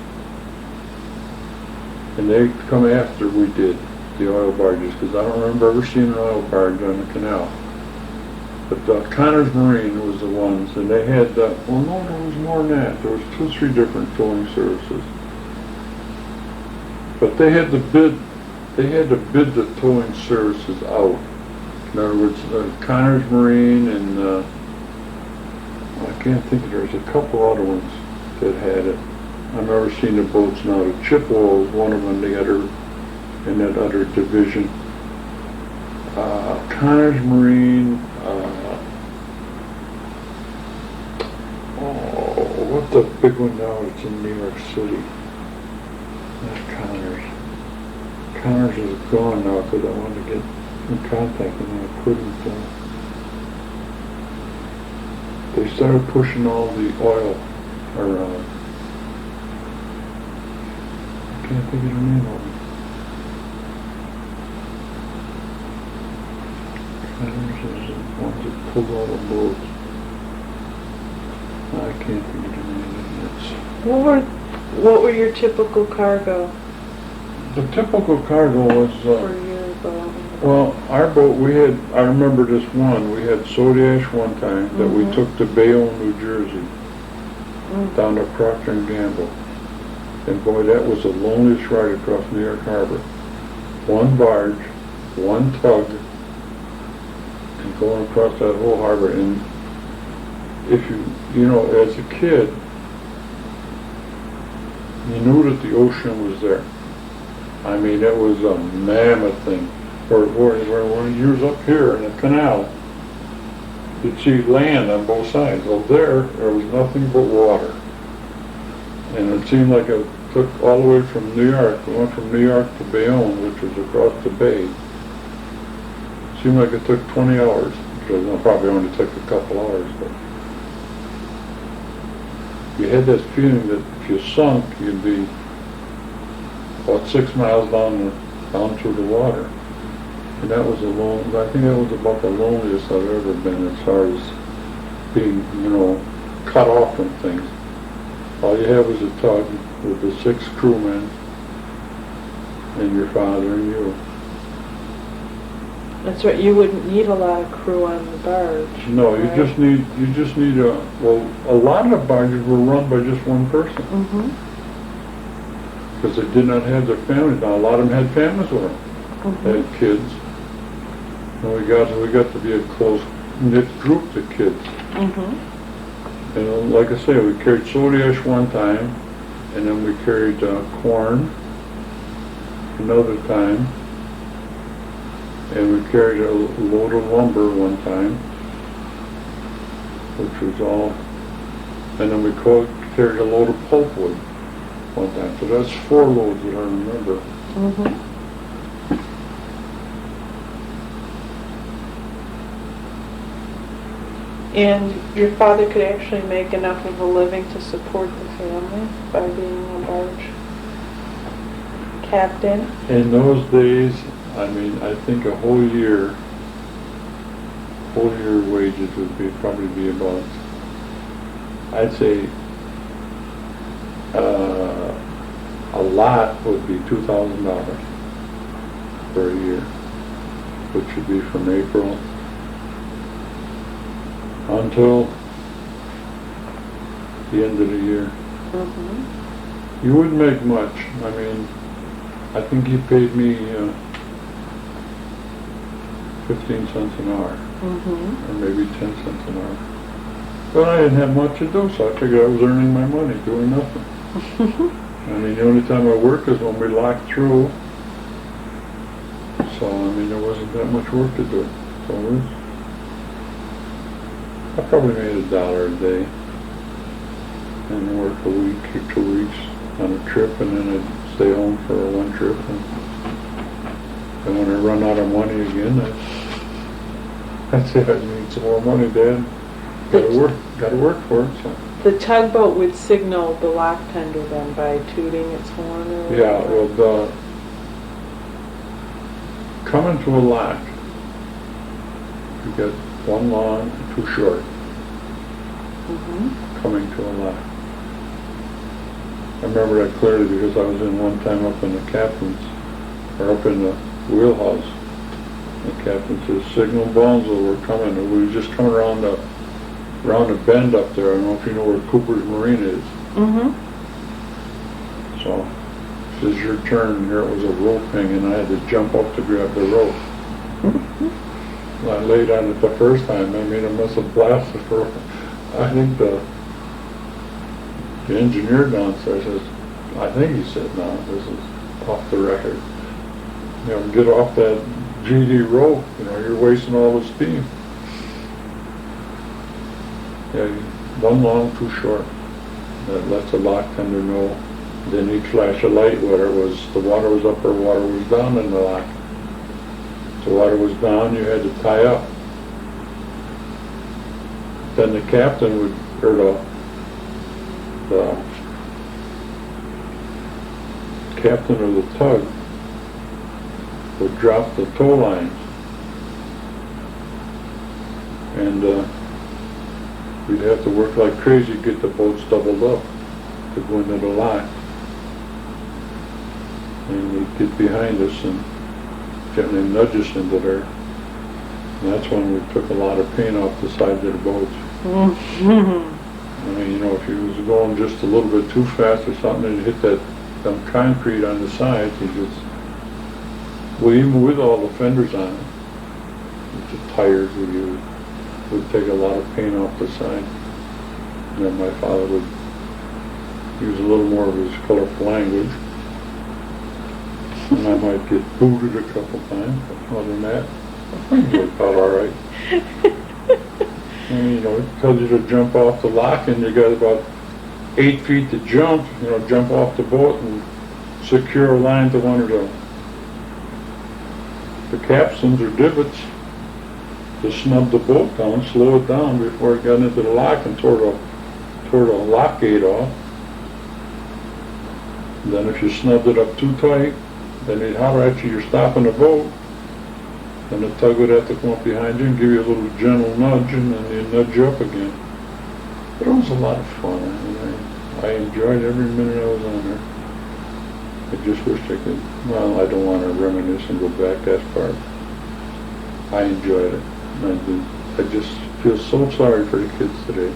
And they come after we did the oil barges, because I don't remember ever seeing an oil barge on the canal. But Connor's Marine was the ones, and they had, there was more than that. There was 2 or 3 different towing services. But they had to bid the towing services out. In other words, Connor's Marine and I can't think there was a couple other ones that had it. I've never seen the boats now. The Chippewa was one of them, in that other division. Connor's Marine, what's the big one now that's in New York City? Not Connor's. Connor's is gone now because I wanted to get in contact and I couldn't. They started pushing all the oil around. I can't think of the name of it. Connor's is the ones that pulled all the boats. I can't think of the name of it.
What were your typical cargo?
The typical cargo was,
for your boat?
well, our boat, I remember this one, we had soda ash one time that we took to Bayonne, New Jersey, down to Procter & Gamble. And boy, that was the loneliest ride across New York Harbor. One barge, one tug, and going across that whole harbor. And if as a kid, you knew that the ocean was there. I mean, it was a mammoth thing. Where you was up here in the canal, you'd see land on both sides. Well, there was nothing but water. And it seemed like it took all the way from New York. We went from New York to Bayonne, which was across the bay. It seemed like it took 20 hours. It probably only took a couple hours, but you had that feeling that if you sunk, you'd be about 6 miles down through the water. And that was I think that was about the loneliest I've ever been as far as being, cut off from things. All you had was a tug with the 6 crewmen and your father and you.
That's right, you wouldn't need a lot of crew on the barge.
No,
right?
you just need a lot of the barges were run by just one person.
Mm-hmm.
Because they did not have their families. Now, a lot of them had families with them.
Mm-hmm.
They had kids. And we got to be a close-knit group of kids.
Mm-hmm.
And like I say, we carried soda ash one time, and then we carried corn another time, and we carried a load of lumber one time, which was all, and then we carried a load of pulpwood one time. So that's 4 loads that I remember.
Mm-hmm. And your father could actually make enough of a living to support the family by being a barge captain?
In those days, I think a whole year wages would probably be about, I'd say, a lot would be $2,000 for a year, which would be from April until the end of the year.
Mm-hmm.
You wouldn't make much. I think he paid me 15 cents an hour,
Mm-hmm.
or maybe 10 cents an hour. But I didn't have much to do, so I figured I was earning my money doing nothing. The only time I worked is when we locked through. So, there wasn't that much work to do. So I probably made $1 a day. And then work a week or 2 weeks on a trip, and then I'd stay home for one trip. And when I run out of money again, I'd say I need some more money, Dad. Gotta work for it. So.
The tugboat would signal the lock tender then by tooting its horn or
Yeah,
whatever?
Coming to a lock, you got one long and 2 short.
Mm-hmm.
Coming to a lock. I remember that clearly because I was in one time up in the captain's, or up in the wheelhouse. The captain says, "Signal Bonzo, we're coming." And we were just coming around the bend up there. I don't know if you know where Cooper's Marine is.
Mm-hmm.
So, this is your turn. Here it was a rope hanging, and I had to jump up to grab the rope. I laid on it the first time. I must have blasted for, I think the engineer downstairs says, I think he said, "No, this is off the record. Get off that GD rope. You're wasting all the steam." Yeah, one long, 2 short. That lets the lock tender know. Then he'd flash a light whether the water was up or water was down in the lock. If the water was down, you had to tie up. Then the captain would, or the captain of the tug would drop the tow lines. And we'd have to work like crazy to get the boats doubled up to go into the lock. And he'd get behind us and gently nudge us into there. And that's when we took a lot of paint off the sides of the boats.
Mm-hmm.
If he was going just a little bit too fast or something, and hit that concrete on the sides, even with all the fenders on it, with the tires we used, would take a lot of paint off the side. And then my father would use a little more of his colorful language. And I might get booted a couple times, but other than that, things worked out all right. And, you know, it tells you to jump off the lock, and you got about 8 feet to jump, you know, jump off the boat and secure a line to one of the capstans or divots to snub the boat down, slow it down before it got into the lock and tore the lock gate off. And then if you snubbed it up too tight, then they'd holler at you, you're stopping the boat. Then the tug would have to come up behind you and give you a little gentle nudge, and then they'd nudge you up again. But it was a lot of fun. I mean, I enjoyed every minute I was on there. I just wish I could, well, I don't want to reminisce and go back that far. I enjoyed it. I just feel so sorry for the kids today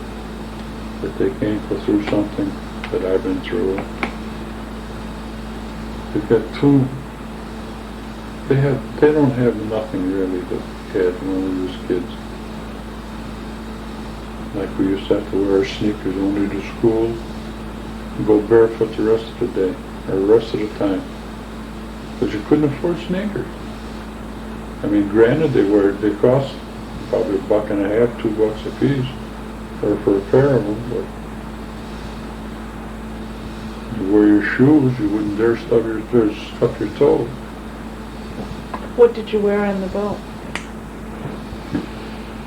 that they can't go through something that I've been through. They've got two, they don't have nothing really that we had when we was kids. Like we used to have to wear our sneakers only to school and go barefoot the rest of the day, or the rest of the time. Because you couldn't afford sneakers. I mean, granted, they cost probably $1.50, $2 a piece for a pair of them, but you wear your shoes, you wouldn't dare stuff your toe.
What did you wear on the boat?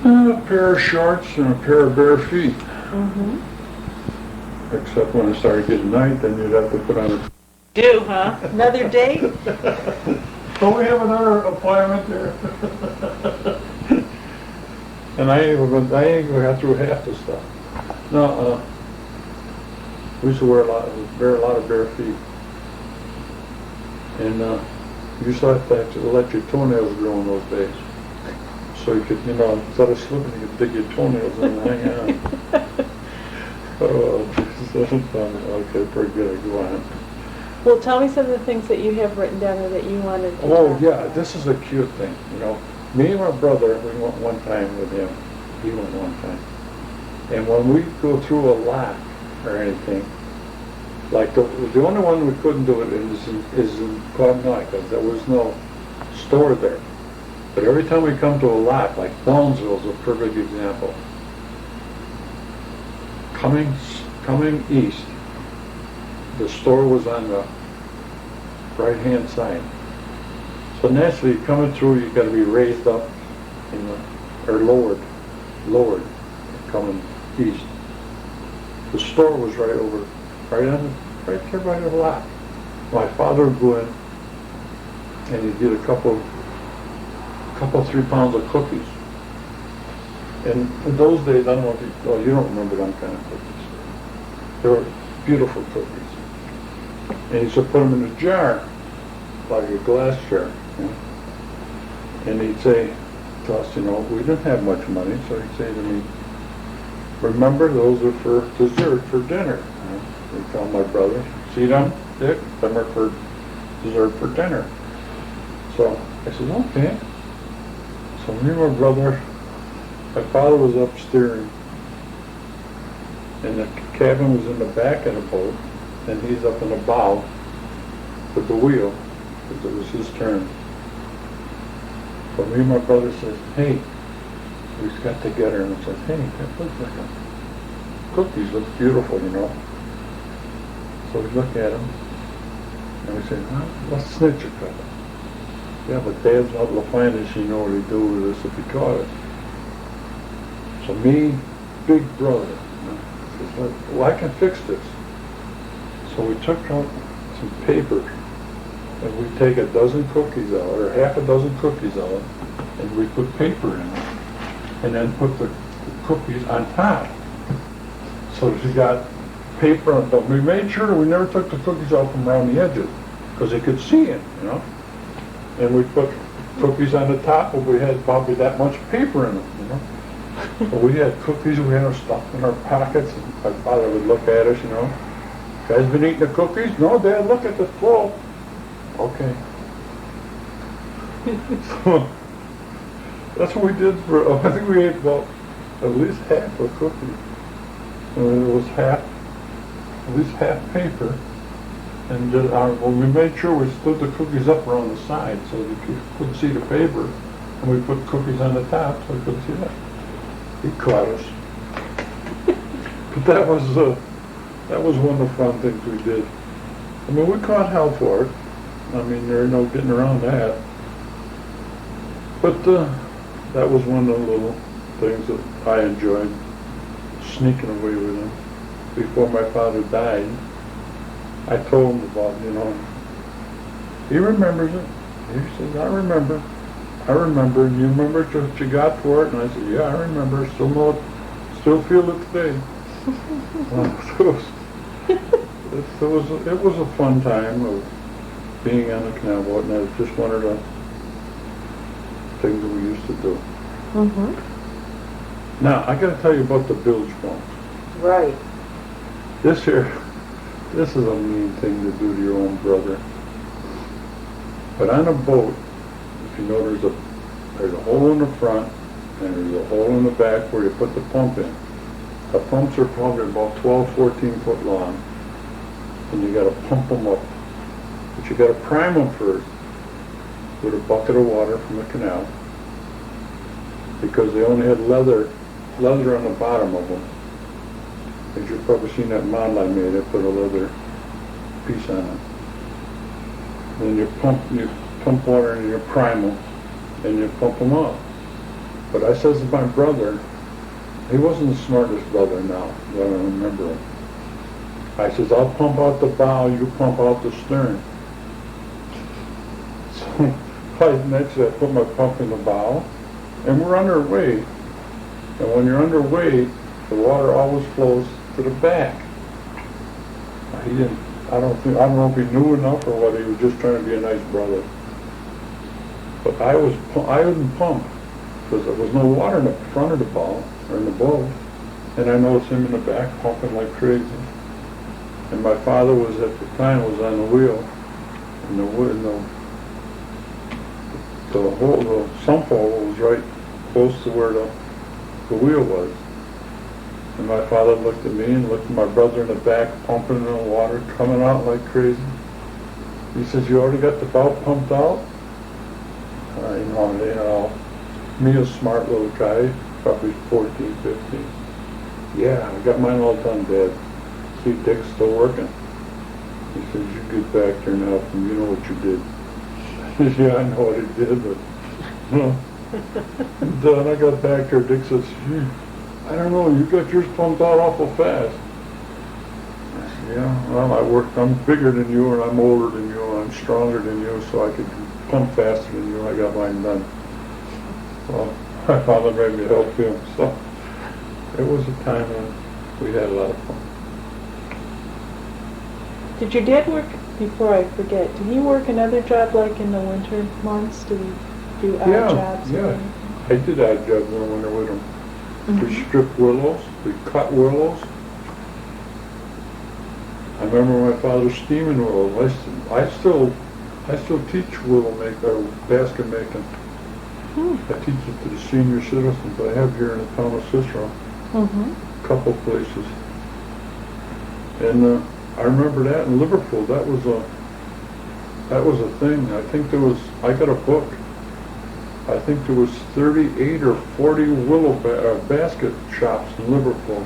A pair of shorts and a pair of bare feet.
Mm-hmm.
Except when it started getting night, then you'd have to put on a...
Do, huh? Another date?
Don't we have another appointment there? And I ain't even got through half the stuff. No, we used to wear a lot of bare feet. And you used to have to let your toenails grow in those days. So you could, you know, instead of slipping, you could dig your toenails in and hang on. Oh, okay, pretty good. Go on.
Well, tell me some of the things that you have written down or that you wanted to
Oh,
talk
yeah,
about.
this is a cute thing, you know. Me and my brother, we went one time with him. He went one time. And when we go through a lock or anything, like the only one we couldn't do it is in Cotter, because there was no store there. But every time we come to a lock, like Thornsville is a perfect example. Coming east, the store was on the right-hand side. So naturally, coming through, you got to be raised up, you know, or lowered, coming east. The store was right there by the lot. My father would go in, and he'd get a couple 3 pounds of cookies. And in those days, I don't know if you don't remember them kind of cookies. They were beautiful cookies. And he used to put them in a jar, like a glass jar. You know? And he'd say to us, you know, we didn't have much money, so he'd say to me, remember, those are for dessert for dinner. You know? He'd tell my brother, see them, Dick? Them are for dessert for dinner. So I said, okay. So me and my brother, my father was up steering, and the cabin was in the back of the boat, and he's up in the bow with the wheel, because it was his turn. So me and my brother says, hey, we just got together and said, hey, that looks like a cookies look beautiful, you know. So we look at them, and we say, well, let's snitch a couple. Yeah, but Dad's not going to find us, you know what he'd do with us if he caught us. So me, big brother, you know, says, well, I can fix this. So we took out some paper, and we take a dozen cookies out, or half a dozen cookies out, and we put paper in it, and then put the cookies on top. So that you got paper on top. We made sure we never took the cookies out from around the edges, because they could see it, you know. And we put cookies on the top, but we had probably that much paper in them, you know. But we had cookies, we had them stuffed in our pockets, and my father would look at us, you know. Guys been eating the cookies? No, Dad, look at the flow. Okay. So, that's what we did for, I think we ate about at least half a cookie. And it was at least half paper. And when we made sure we stood the cookies up around the side so that you couldn't see the paper, and we put cookies on the top so you couldn't see that. he caught us. But that was one of the fun things we did. I mean, we caught hell for it. I mean, there's no getting around that. But that was one of the little things that I enjoyed, sneaking away with him. Before my father died, I told him about, he remembers it. He says, I remember. And you remember what you got for it? And I said, yeah, I remember. Still know it, still feel it today. It was a fun time of being on the canal boat, and it was just one of the things that we used to do.
Mm-hmm.
Now, I got to tell you about the bilge pump.
Right.
This is a mean thing to do to your own brother. But on a boat, if you know, there's a hole in the front and there's a hole in the back where you put the pump in. The pumps are probably about 12, 14 foot long, and you got to pump them up. But you got to prime them first with a bucket of water from the canal, because they only had leather on the bottom of them. As you've probably seen that model I made, I put a leather piece on it. Then you pump water and you prime them, and you pump them up. But I says to my brother, he wasn't the smartest brother now, that I remember him. I says, I'll pump out the bow, you pump out the stern. So next I put my pump in the bow, and we're underway. And when you're underway, the water always flows to the back. I don't know if he knew enough or whether he was just trying to be a nice brother. But I didn't pump, because there was no water in the front of the bow, or in the boat. And I noticed him in the back pumping like crazy. And my father was, at the time, was on the wheel, and the sump hole was right close to where the wheel was. And my father looked at me and looked at my brother in the back pumping the water coming out like crazy. He says, you already got the bow pumped out? Me, a smart little guy, probably 14, 15. Yeah, I got mine all done, Dad. See, Dick's still working. He says, you get back there now, and you know what you did. I said, yeah, I know what I did, but, And then I got back there, Dick says, I don't know, you got yours pumped out awful fast. I said, yeah, well, I'm bigger than you, and I'm older than you, and I'm stronger than you, so I could pump faster than you. I got mine done. Well, my father made me help him, so it was a time when we had a lot of fun.
Did your dad work, before I forget, did he work another job like in the winter months? Did he do odd jobs?
Yeah, I did odd jobs in the winter with him.
Mm-hmm.
We stripped willows, we cut willows. I remember my father steaming willows. I still teach willow basket making. I teach it to the senior citizens I have here in the town of Cicero. A couple places. And I remember that in Liverpool. That was a thing. I got a book. I think there was 38 or 40 willow basket shops in Liverpool.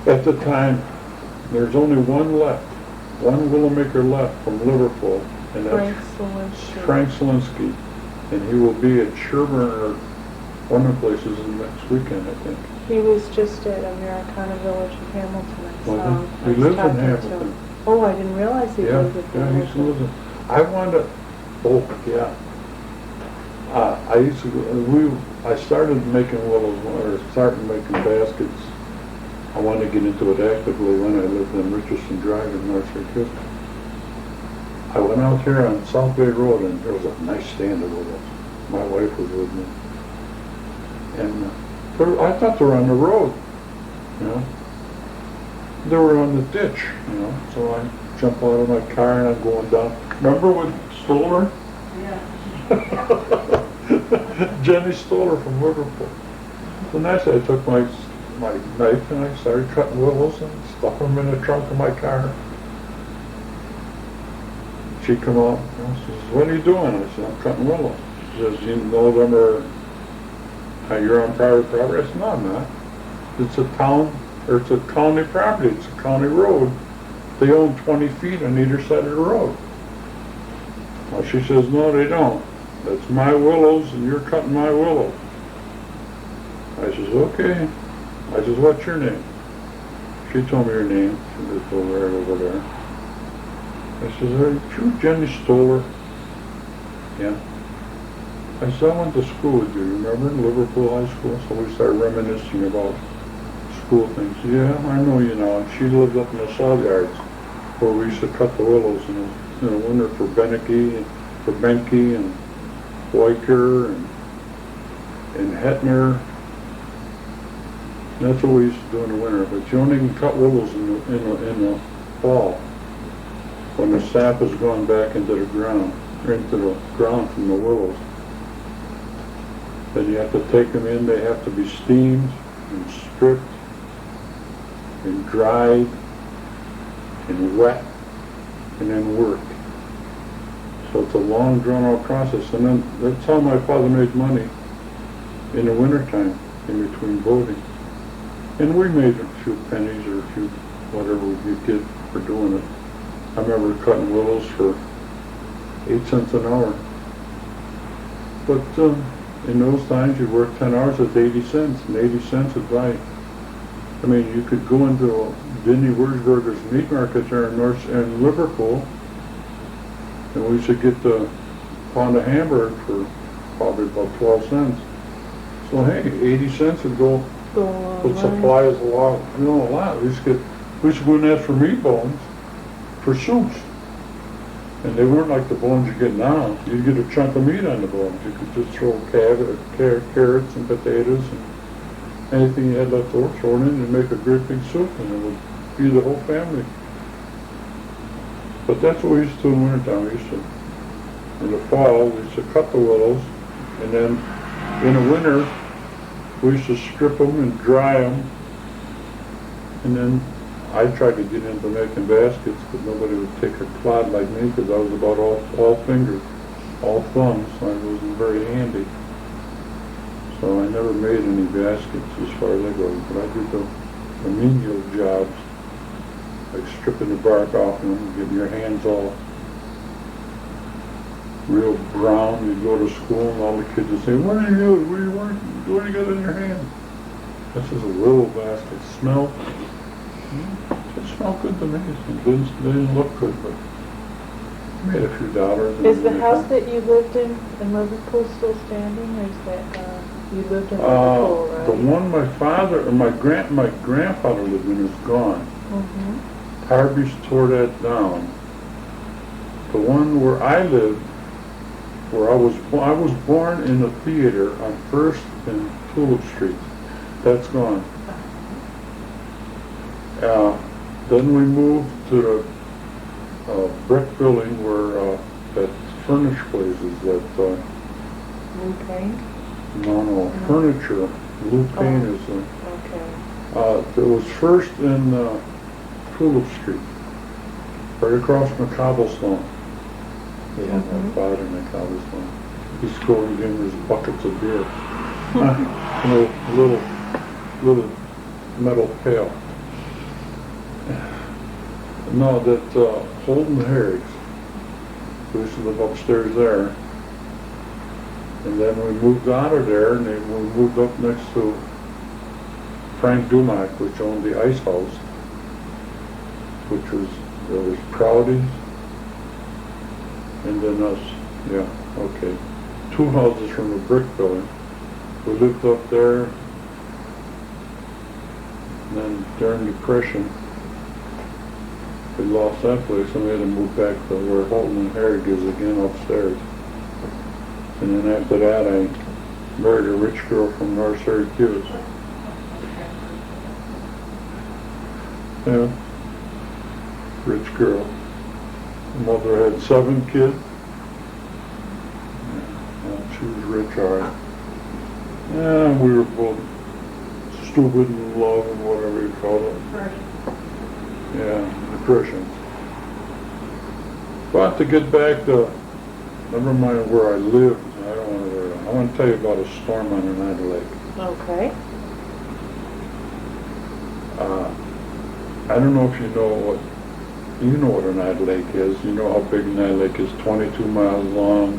At the time, there's only one left. One willow maker left from Liverpool, and that's Frank Selinsky. And he will be at Sherburne or one of the places next weekend, I think.
He was just at Americana Village in Hamilton.
He lives in Hamilton.
Oh, I didn't realize he lived at
Hamilton. Yeah, he still lives in. I wanted to, I started making willows, or started making baskets. I wanted to get into it actively when I lived in Richardson Drive in North Circuit. I went out here on South Bay Road, and there was a nice stand of willows. My wife was with me. And I thought they were on the road, They were on the ditch, So I jump out of my car and I'm going down. Remember with Stoller? Yeah. Jenny Stoller from Liverpool. So next I took my knife and I started cutting willows and stuck them in the trunk of my car. She come out and says, what are you doing? I said, I'm cutting willows. She says, you know them are, You're on private property? I said, no, I'm not. It's a town, or it's a county property, it's a county road. They own 20 feet on either side of the road. Well, she says, no, they don't. That's my willows, and you're cutting my willow. I says, okay. I says, what's your name? She told me her name. She lived over there. I says, are you Jenny Stoller? Yeah. I said, I went to school with you, remember, in Liverpool High School? So we started reminiscing about school things. Yeah, I know you now. She lived up in the South Yards, where we used to cut the willows in the winter for Benke and Weicker and Hetner. That's what we used to do in the winter. But you only can cut willows in the fall, when the sap has gone back into the ground, or into the ground from the willows. Then you have to take them in. They have to be steamed and stripped and dried and wet and then worked. So it's a long, drawn-out process. And then that's how my father made money in the wintertime, in between boating. And we made a few pennies or a few whatever we could get for doing it. I remember cutting willows for 8 cents an hour. But in those times, you'd work 10 hours, that's 80 cents, and 80 cents would buy. I mean, you could go into Vinnie Wurzburger's meat market there in Liverpool, and we should get the pound of hamburger for probably about 12 cents. So hey, 80 cents would go would supply us a lot. We used to go and ask for meat bones for soups. And they weren't like the bones you get now. You'd get a chunk of meat on the bones. You could just throw carrots and potatoes and anything you had left over, throw it in and make a great big soup, and it would feed the whole family. But that's what we used to do in the wintertime. We used to, in the fall, we used to cut the willows, and then in the winter, we used to strip them and dry them, and then I tried to get into making baskets, but nobody would take a clod like me because I was about all fingers, all thumbs, so I wasn't very handy. So I never made any baskets as far as I go, but I did the menial jobs, like stripping the bark off them and getting your hands all real brown. You'd go to school and all the kids would say, what are you doing? What do you got in your hand? This is a willow basket. It smelled good to me. It didn't look good, but made a few dollars.
Is the house that you lived in Liverpool still standing, or is that you lived in Liverpool, right?
The one my father or my grandfather lived in is gone. Mm-hmm. Harvey's tore that down. The one where I lived, where I was born in the theater on First and Tulip Street. That's gone. Then we moved to the brick building where that furnish place is. That
Blue Paint?
No, furniture. Blue Paint is.
Okay.
It was First and Tulip Street, right across from the cobblestone. Yeah, my father in the cobblestone. He's going in his buckets of beer. A little metal pail. No, that Holden Harrigs. We used to live upstairs there. And then we moved out of there, and then we moved up next to Frank Dumack, which owned the Ice House, there was Proudy's, and then us. Yeah, okay. 2 houses from the brick building. We lived up there, and then during the Depression, we lost that place, and we had to move back to where Holton and Harrig is again upstairs. And then after that, I married a rich girl from North Syracuse. Yeah, rich girl. The mother had 7 kids. Yeah, she was rich, all right. Yeah, we were both stupid and in love and whatever you call it. Yeah, depression. But to get back to, never mind where I lived, I want to tell you about a storm on Oneida Lake.
Okay.
I don't know if you know what Oneida Lake is. You know how big Oneida Lake is, 22 miles long,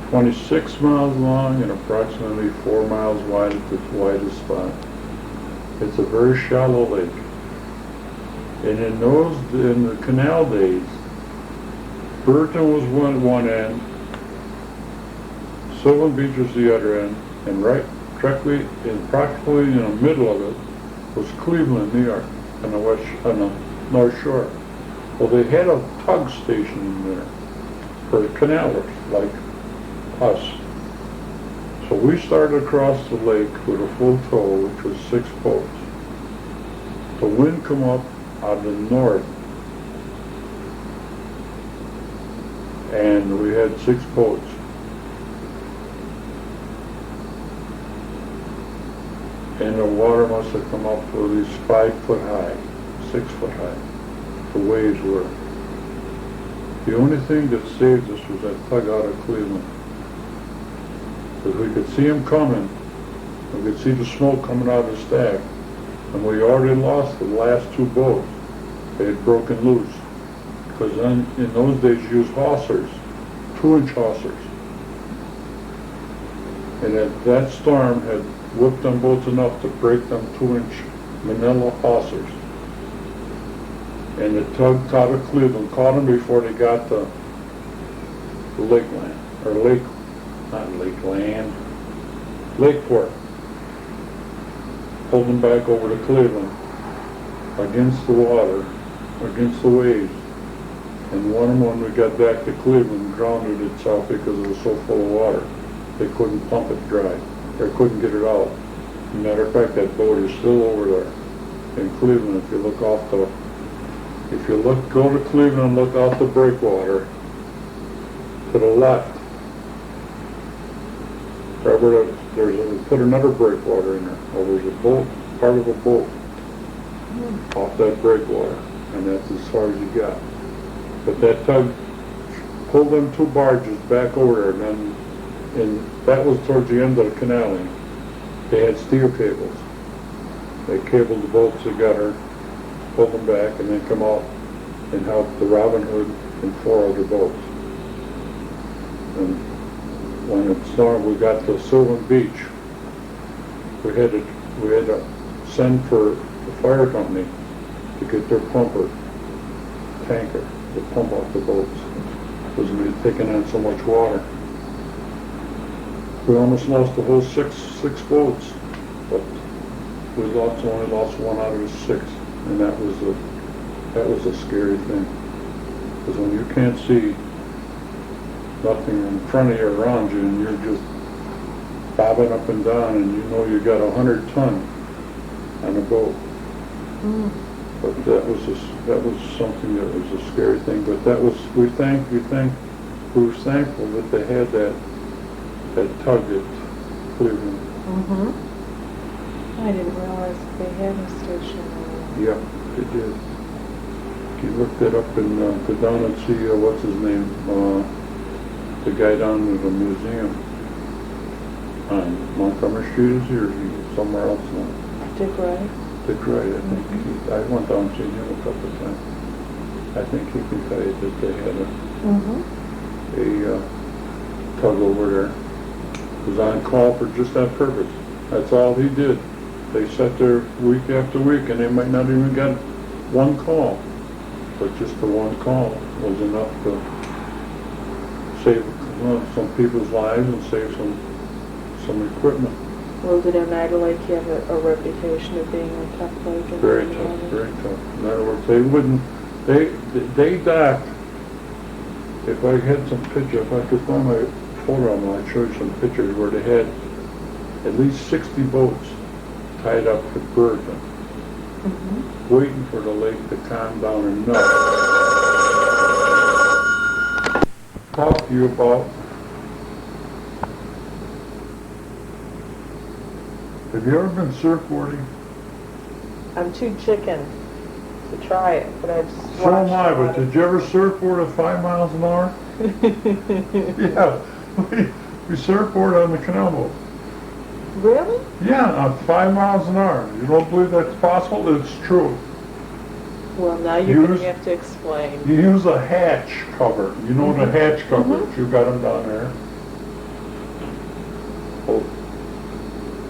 26 miles long, and approximately 4 miles wide at the widest spot. It's a very shallow lake. And in the canal days, Burton was one end, Sylvan Beach was the other end, and practically in the middle of it was Cleveland, New York, on the North Shore. Well, they had a tug station in there for canalers like us. So we started across the lake with a full tow, which was 6 boats. The wind come up out of the north, and we had 6 boats. And the water must have come up to at least 5 foot high, 6 foot high. The waves were. The only thing that saved us was that tug out of Cleveland. Because we could see them coming. We could see the smoke coming out of the stack. And we already lost the last 2 boats. They had broken loose. Because in those days you used hawsers, 2-inch hawsers. And that storm had whipped them boats enough to break them 2-inch manila hawsers. And the tug out of Cleveland caught them before they got to Lakeland, or Lakeport. Pulled them back over to Cleveland against the water, against the waves. And one of them, when we got back to Cleveland, drowned itself because it was so full of water. They couldn't pump it dry. They couldn't get it out. As a matter of fact, that boat is still over there in Cleveland. If you look go to Cleveland and look off the breakwater to the left, we put another breakwater in there. Well, there's a boat, part of a boat off that breakwater, and that's as far as you got. But that tug pulled them 2 barges back over there, and that was towards the end of the canaling. They had steel cables. They cabled the boats together, pulled them back, and then come out and helped the Robin Hood and 4 other boats. And when it stormed, we got to Sylvan Beach. We had to send for the fire company to get their pumper tanker to pump off the boats because we had taken on so much water. We almost lost the whole six boats, but we only lost 1 out of the 6, and that was a scary thing. Because when you can't see nothing in front of you or around you, and you're just bobbing up and down, and you know you got 100 ton on a boat. But that was something that was a scary thing. But that was we were thankful that they had that tug at Cleveland.
I didn't realize they had a station there.
Yeah, they did. You look that up and go down and see what's his name, the guy down at the museum on Montgomery Street, is he, or is he somewhere else now?
Dick Wright?
Dick Wright, I think. I went down and seen him a couple of times. I think he can tell you that they had a tug over there. He was on call for just that purpose. That's all he did. They sat there week after week, and they might not even get 1 call. But just the 1 call was enough to save some people's lives and save some equipment.
Well, did Oneida Lake have a reputation of being a tough lake?
Very tough, very tough. In other words, they docked. If I had some pictures, if I could find my photo of them, I'd show you some pictures where they had at least 60 boats tied up at Burton, waiting for the lake to calm down enough. Talk to you about. Have you ever been surfboarding?
I'm too chicken to try it, but I've just
So am I, but did you ever surfboard at 5 miles an hour? Yeah, we surfboard on the canal boat.
Really?
Yeah, 5 miles an hour. You don't believe that's possible? It's true.
Well, now you're going
Use-
to have to explain.
You use a hatch cover. You know the hatch covers.
Mhm.
You got them down there. Well,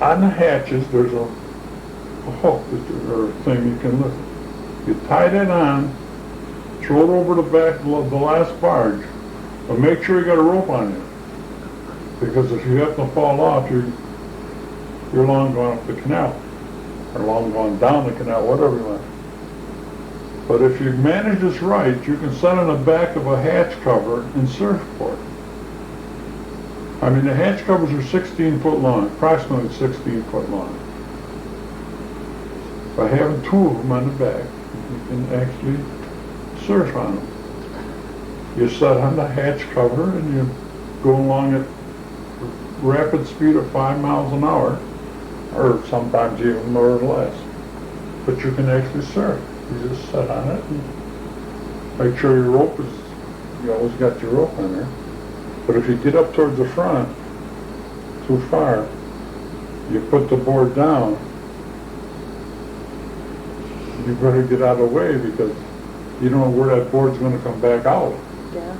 on the hatches, there's a hook or thing you can lift. You tie that on, throw it over the back of the last barge, but make sure you got a rope on you. Because if you happen to fall off, you're long gone up the canal, or long gone down the canal, whatever you want. But if you manage this right, you can sit on the back of a hatch cover and surf for it. I mean, the hatch covers are 16 foot long, approximately 16 foot long. By having two of them on the back, you can actually surf on them. You sit on the hatch cover and you go along at rapid speed of 5 miles an hour, or sometimes even more or less. But you can actually surf. You just sit on it and make sure your rope is, you always got your rope on there. But if you get up towards the front too far, you put the board down, you better get out of the way because you don't know where that board's going to come back out.
Yeah.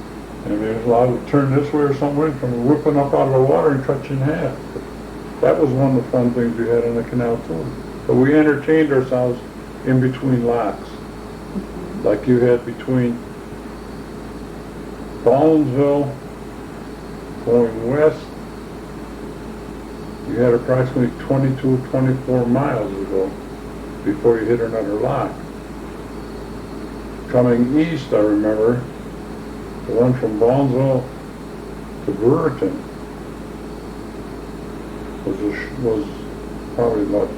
And there's a lot of turn this way or somewhere, come whipping up out of the water and cut you in half. But that was one of the fun things we had in the canal too. But we entertained ourselves in between locks. Like you had between Baldwinsville going west, you had approximately 22, 24 miles to go before you hit another lock. Coming east, I remember, the one from Baldwinsville to Brewerton was probably about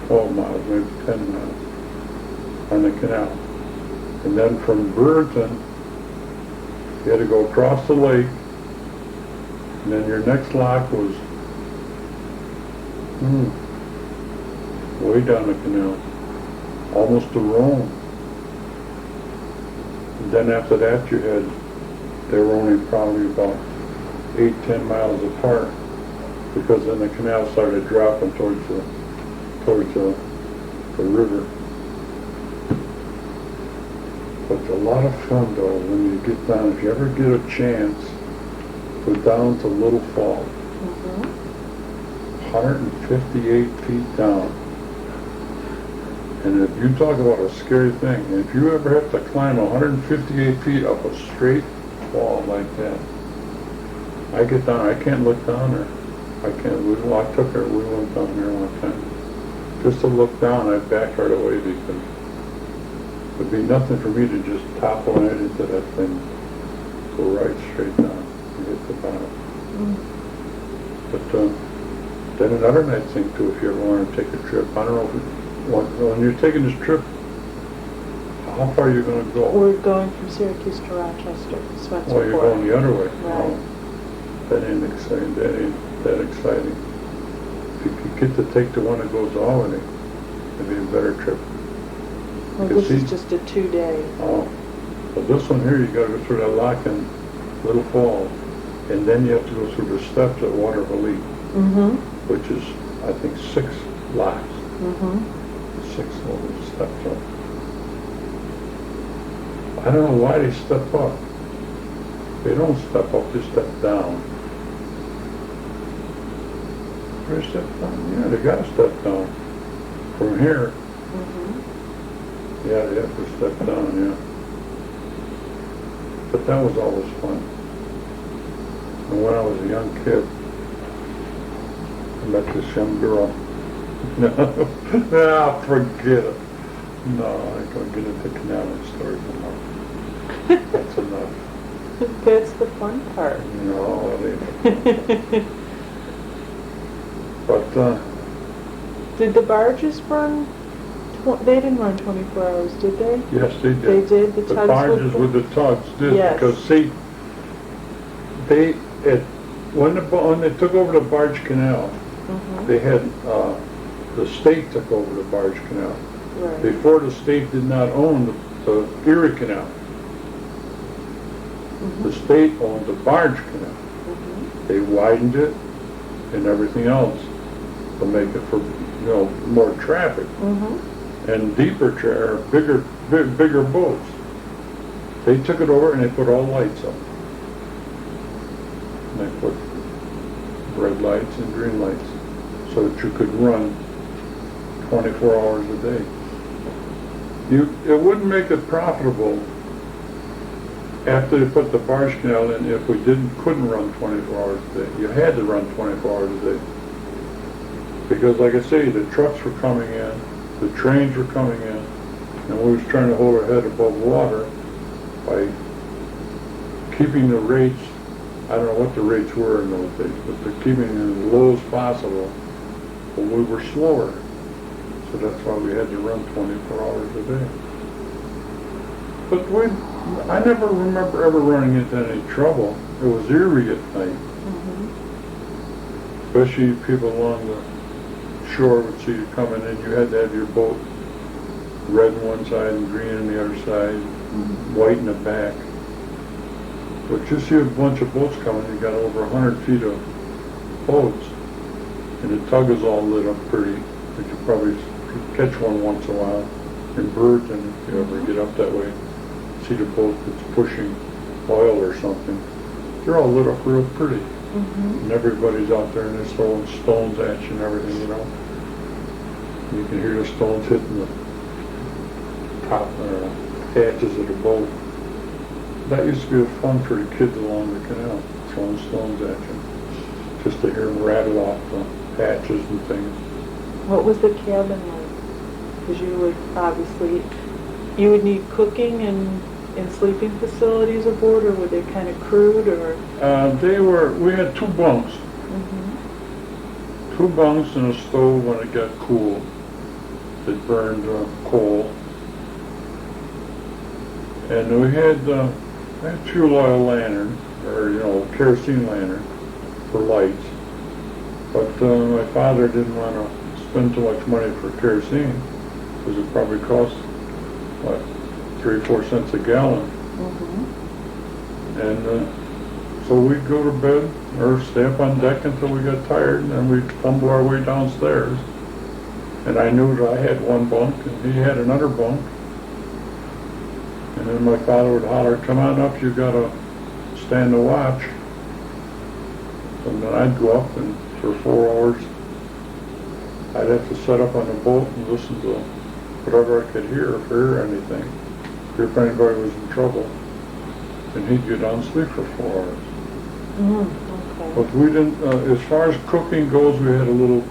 12 miles, maybe 10 miles on the canal. And then from Brewerton, you had to go across the lake, and then your next lock was way down the canal, almost to Rome. And then after that they were only probably about 8-10 miles apart, because then the canal started dropping towards the river. But it's a lot of fun though when you get down. If you ever get a chance, go down to Little Falls. 158 feet down. And if you talk about a scary thing, if you ever have to climb 158 feet up a straight fall like that, I get down, I can't look down there. I can't, we went down there one time. Just to look down, I backed right away because it would be nothing for me to just topple right into that thing, go right straight down and hit the bottom. But then another nice thing too, if you ever want to take a trip, I don't know if when you're taking this trip, how far are you going to go?
We're going from Syracuse to Rochester, Spencer.
Well, you're going the other way.
Right.
Oh, that ain't exciting. That ain't that exciting. If you could get to take the one that goes to Albany, it'd be a better trip.
Well,
You
this
see?
is just a 2-day.
Oh, but this one here, you got to go through that lock in Little Falls, and then you have to go through the steps at Waterville, which is, I think, 6 locks. 6 little steps up. I don't know why they step up. They don't step up, they step down. They step down? Yeah, they got to step down. From here, yeah, they have to step down, yeah. But that was always fun. And when I was a young kid, I met this young girl. No, forget it. No, I ain't gonna get into canal stories anymore. That's enough.
That's the fun part.
No, it ain't. But,
Did the barges run? They didn't run 24 hours, did they?
yes, they did.
They did? The
The
tugs
barges with the tugs did,
Yes.
because see, when they took over the barge canal, they had, the state took over the barge canal.
Right.
Before, the state did not own the Erie Canal. The state owned the barge canal. They widened it and everything else. to make it for, more traffic and deeper, or bigger boats. They took it over and they put all lights up. And they put red lights and green lights so that you could run 24 hours a day. It wouldn't make it profitable after they put the barge canal in if we couldn't run 24 hours a day. You had to run 24 hours a day. Because like I say, the trucks were coming in, the trains were coming in, and we was trying to hold our head above water by keeping the rates, I don't know what the rates were in those days, but they're keeping it as low as possible, but we were slower. So that's why we had to run 24 hours a day. But I never remember ever running into any trouble. It was eerie at night. Especially people along the shore would see you coming in. You had to have your boat red on one side and green on the other side, white in the back. But you see a bunch of boats coming, you got over 100 feet of boats, and the tug is all lit up pretty. You could probably catch one once in a while in Burton, if you ever get up that way. See the boat that's pushing oil or something. They're all lit up real pretty. And everybody's out there and they're throwing stones at you and everything, You can hear the stones hitting the top hatches of the boat. That used to be fun for the kids along the canal, throwing stones at you. Just to hear them rattle off the hatches and things.
What was the cabin like? Because you would need cooking and sleeping facilities aboard, or were they kind of crude, or?
We had 2 bunks. 2 bunks and a stove when it got cool. It burned coal. And we had fuel oil lantern, or, kerosene lantern for lights. But my father didn't want to spend too much money for kerosene, because it probably cost, 3-4 cents a gallon. And so we'd go to bed or stay up on deck until we got tired, and then we'd tumble our way downstairs. And I knew that I had one bunk and he had another bunk. And then my father would holler, "Come on up, you gotta stand the watch." And then I'd go up, and for 4 hours I'd have to set up on the boat and listen to whatever I could hear, anything. If anybody was in trouble, and he'd get down and sleep for 4 hours.
Okay.
But we didn't, as far as cooking goes, we had a little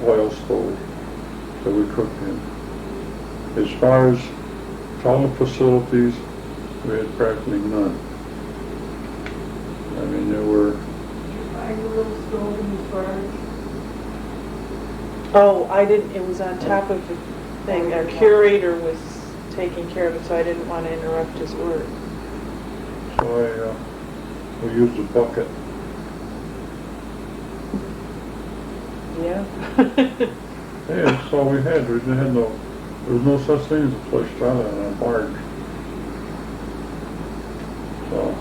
oil stove that we cooked in. As far as toilet facilities, we had practically none. I mean, there were...
Did you find a little stove in the barge?
Oh, I didn't, it was on top of the thing. Our curator was taking care of it, so I didn't want to interrupt his work.
So we used a bucket.
Yeah.
Yeah, that's all we had. There was no such thing as a flush toilet on a barge. So,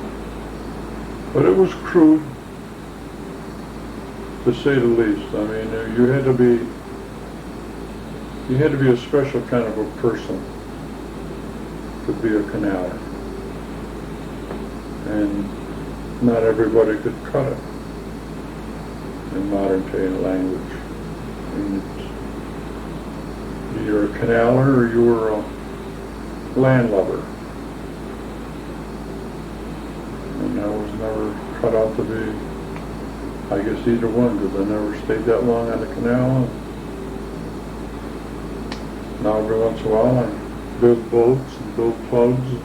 but it was crude, to say the least. I mean, you had to be a special kind of a person to be a canaler. And not everybody could cut it in modern day language. I mean, you're a canaler or you were a landlubber. And I was never cut out to be, I guess, either one, because I never stayed that long on the canal. Now every once in a while I build boats and build plugs and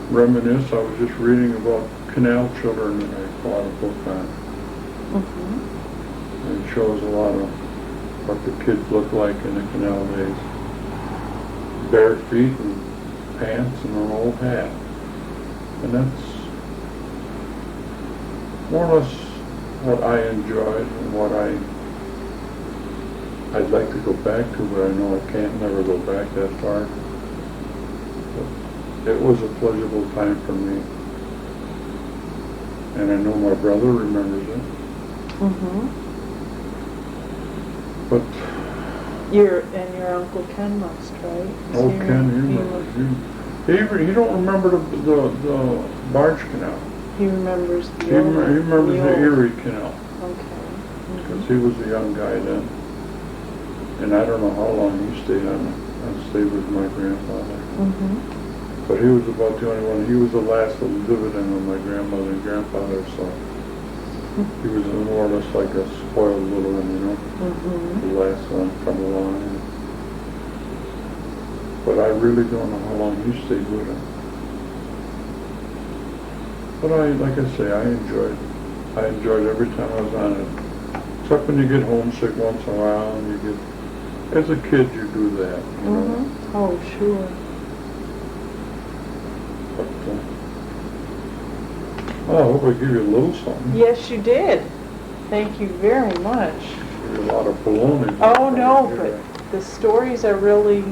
reminisce. I was just reading about canal children that I bought a book on. And it shows a lot of what the kids look like in the canal days. Bare feet and pants and an old hat. And that's more or less what I enjoyed and what I'd like to go back to, but I know I can't never go back that far. But it was a pleasurable time for me. And I know my brother remembers it.
And your Uncle Ken must, right? Is
Oh,
he-
Ken, he
he
remembers.
must-
He don't remember the barge canal.
He remembers the
He remembers the
mule.
Erie Canal,
Okay.
because he was a young guy then. And I don't know how long he stayed stayed with my grandfather.
Mm-hmm.
But he was about the only one, he was the last dividend of my grandmother and grandfather, so he was more or less like a spoiled little one, you know,
Mm-hmm.
the last one from the line. But I really don't know how long he stayed with him. But like I say, I enjoyed every time I was on it. Except when you get homesick once in a while, and you get, as a kid you do that, you know.
Mm-hmm. Oh, sure.
But, well, I hope I give you a little something.
Yes, you did. Thank you very much.
Give you a lot of baloney.
Oh, no, but the stories are really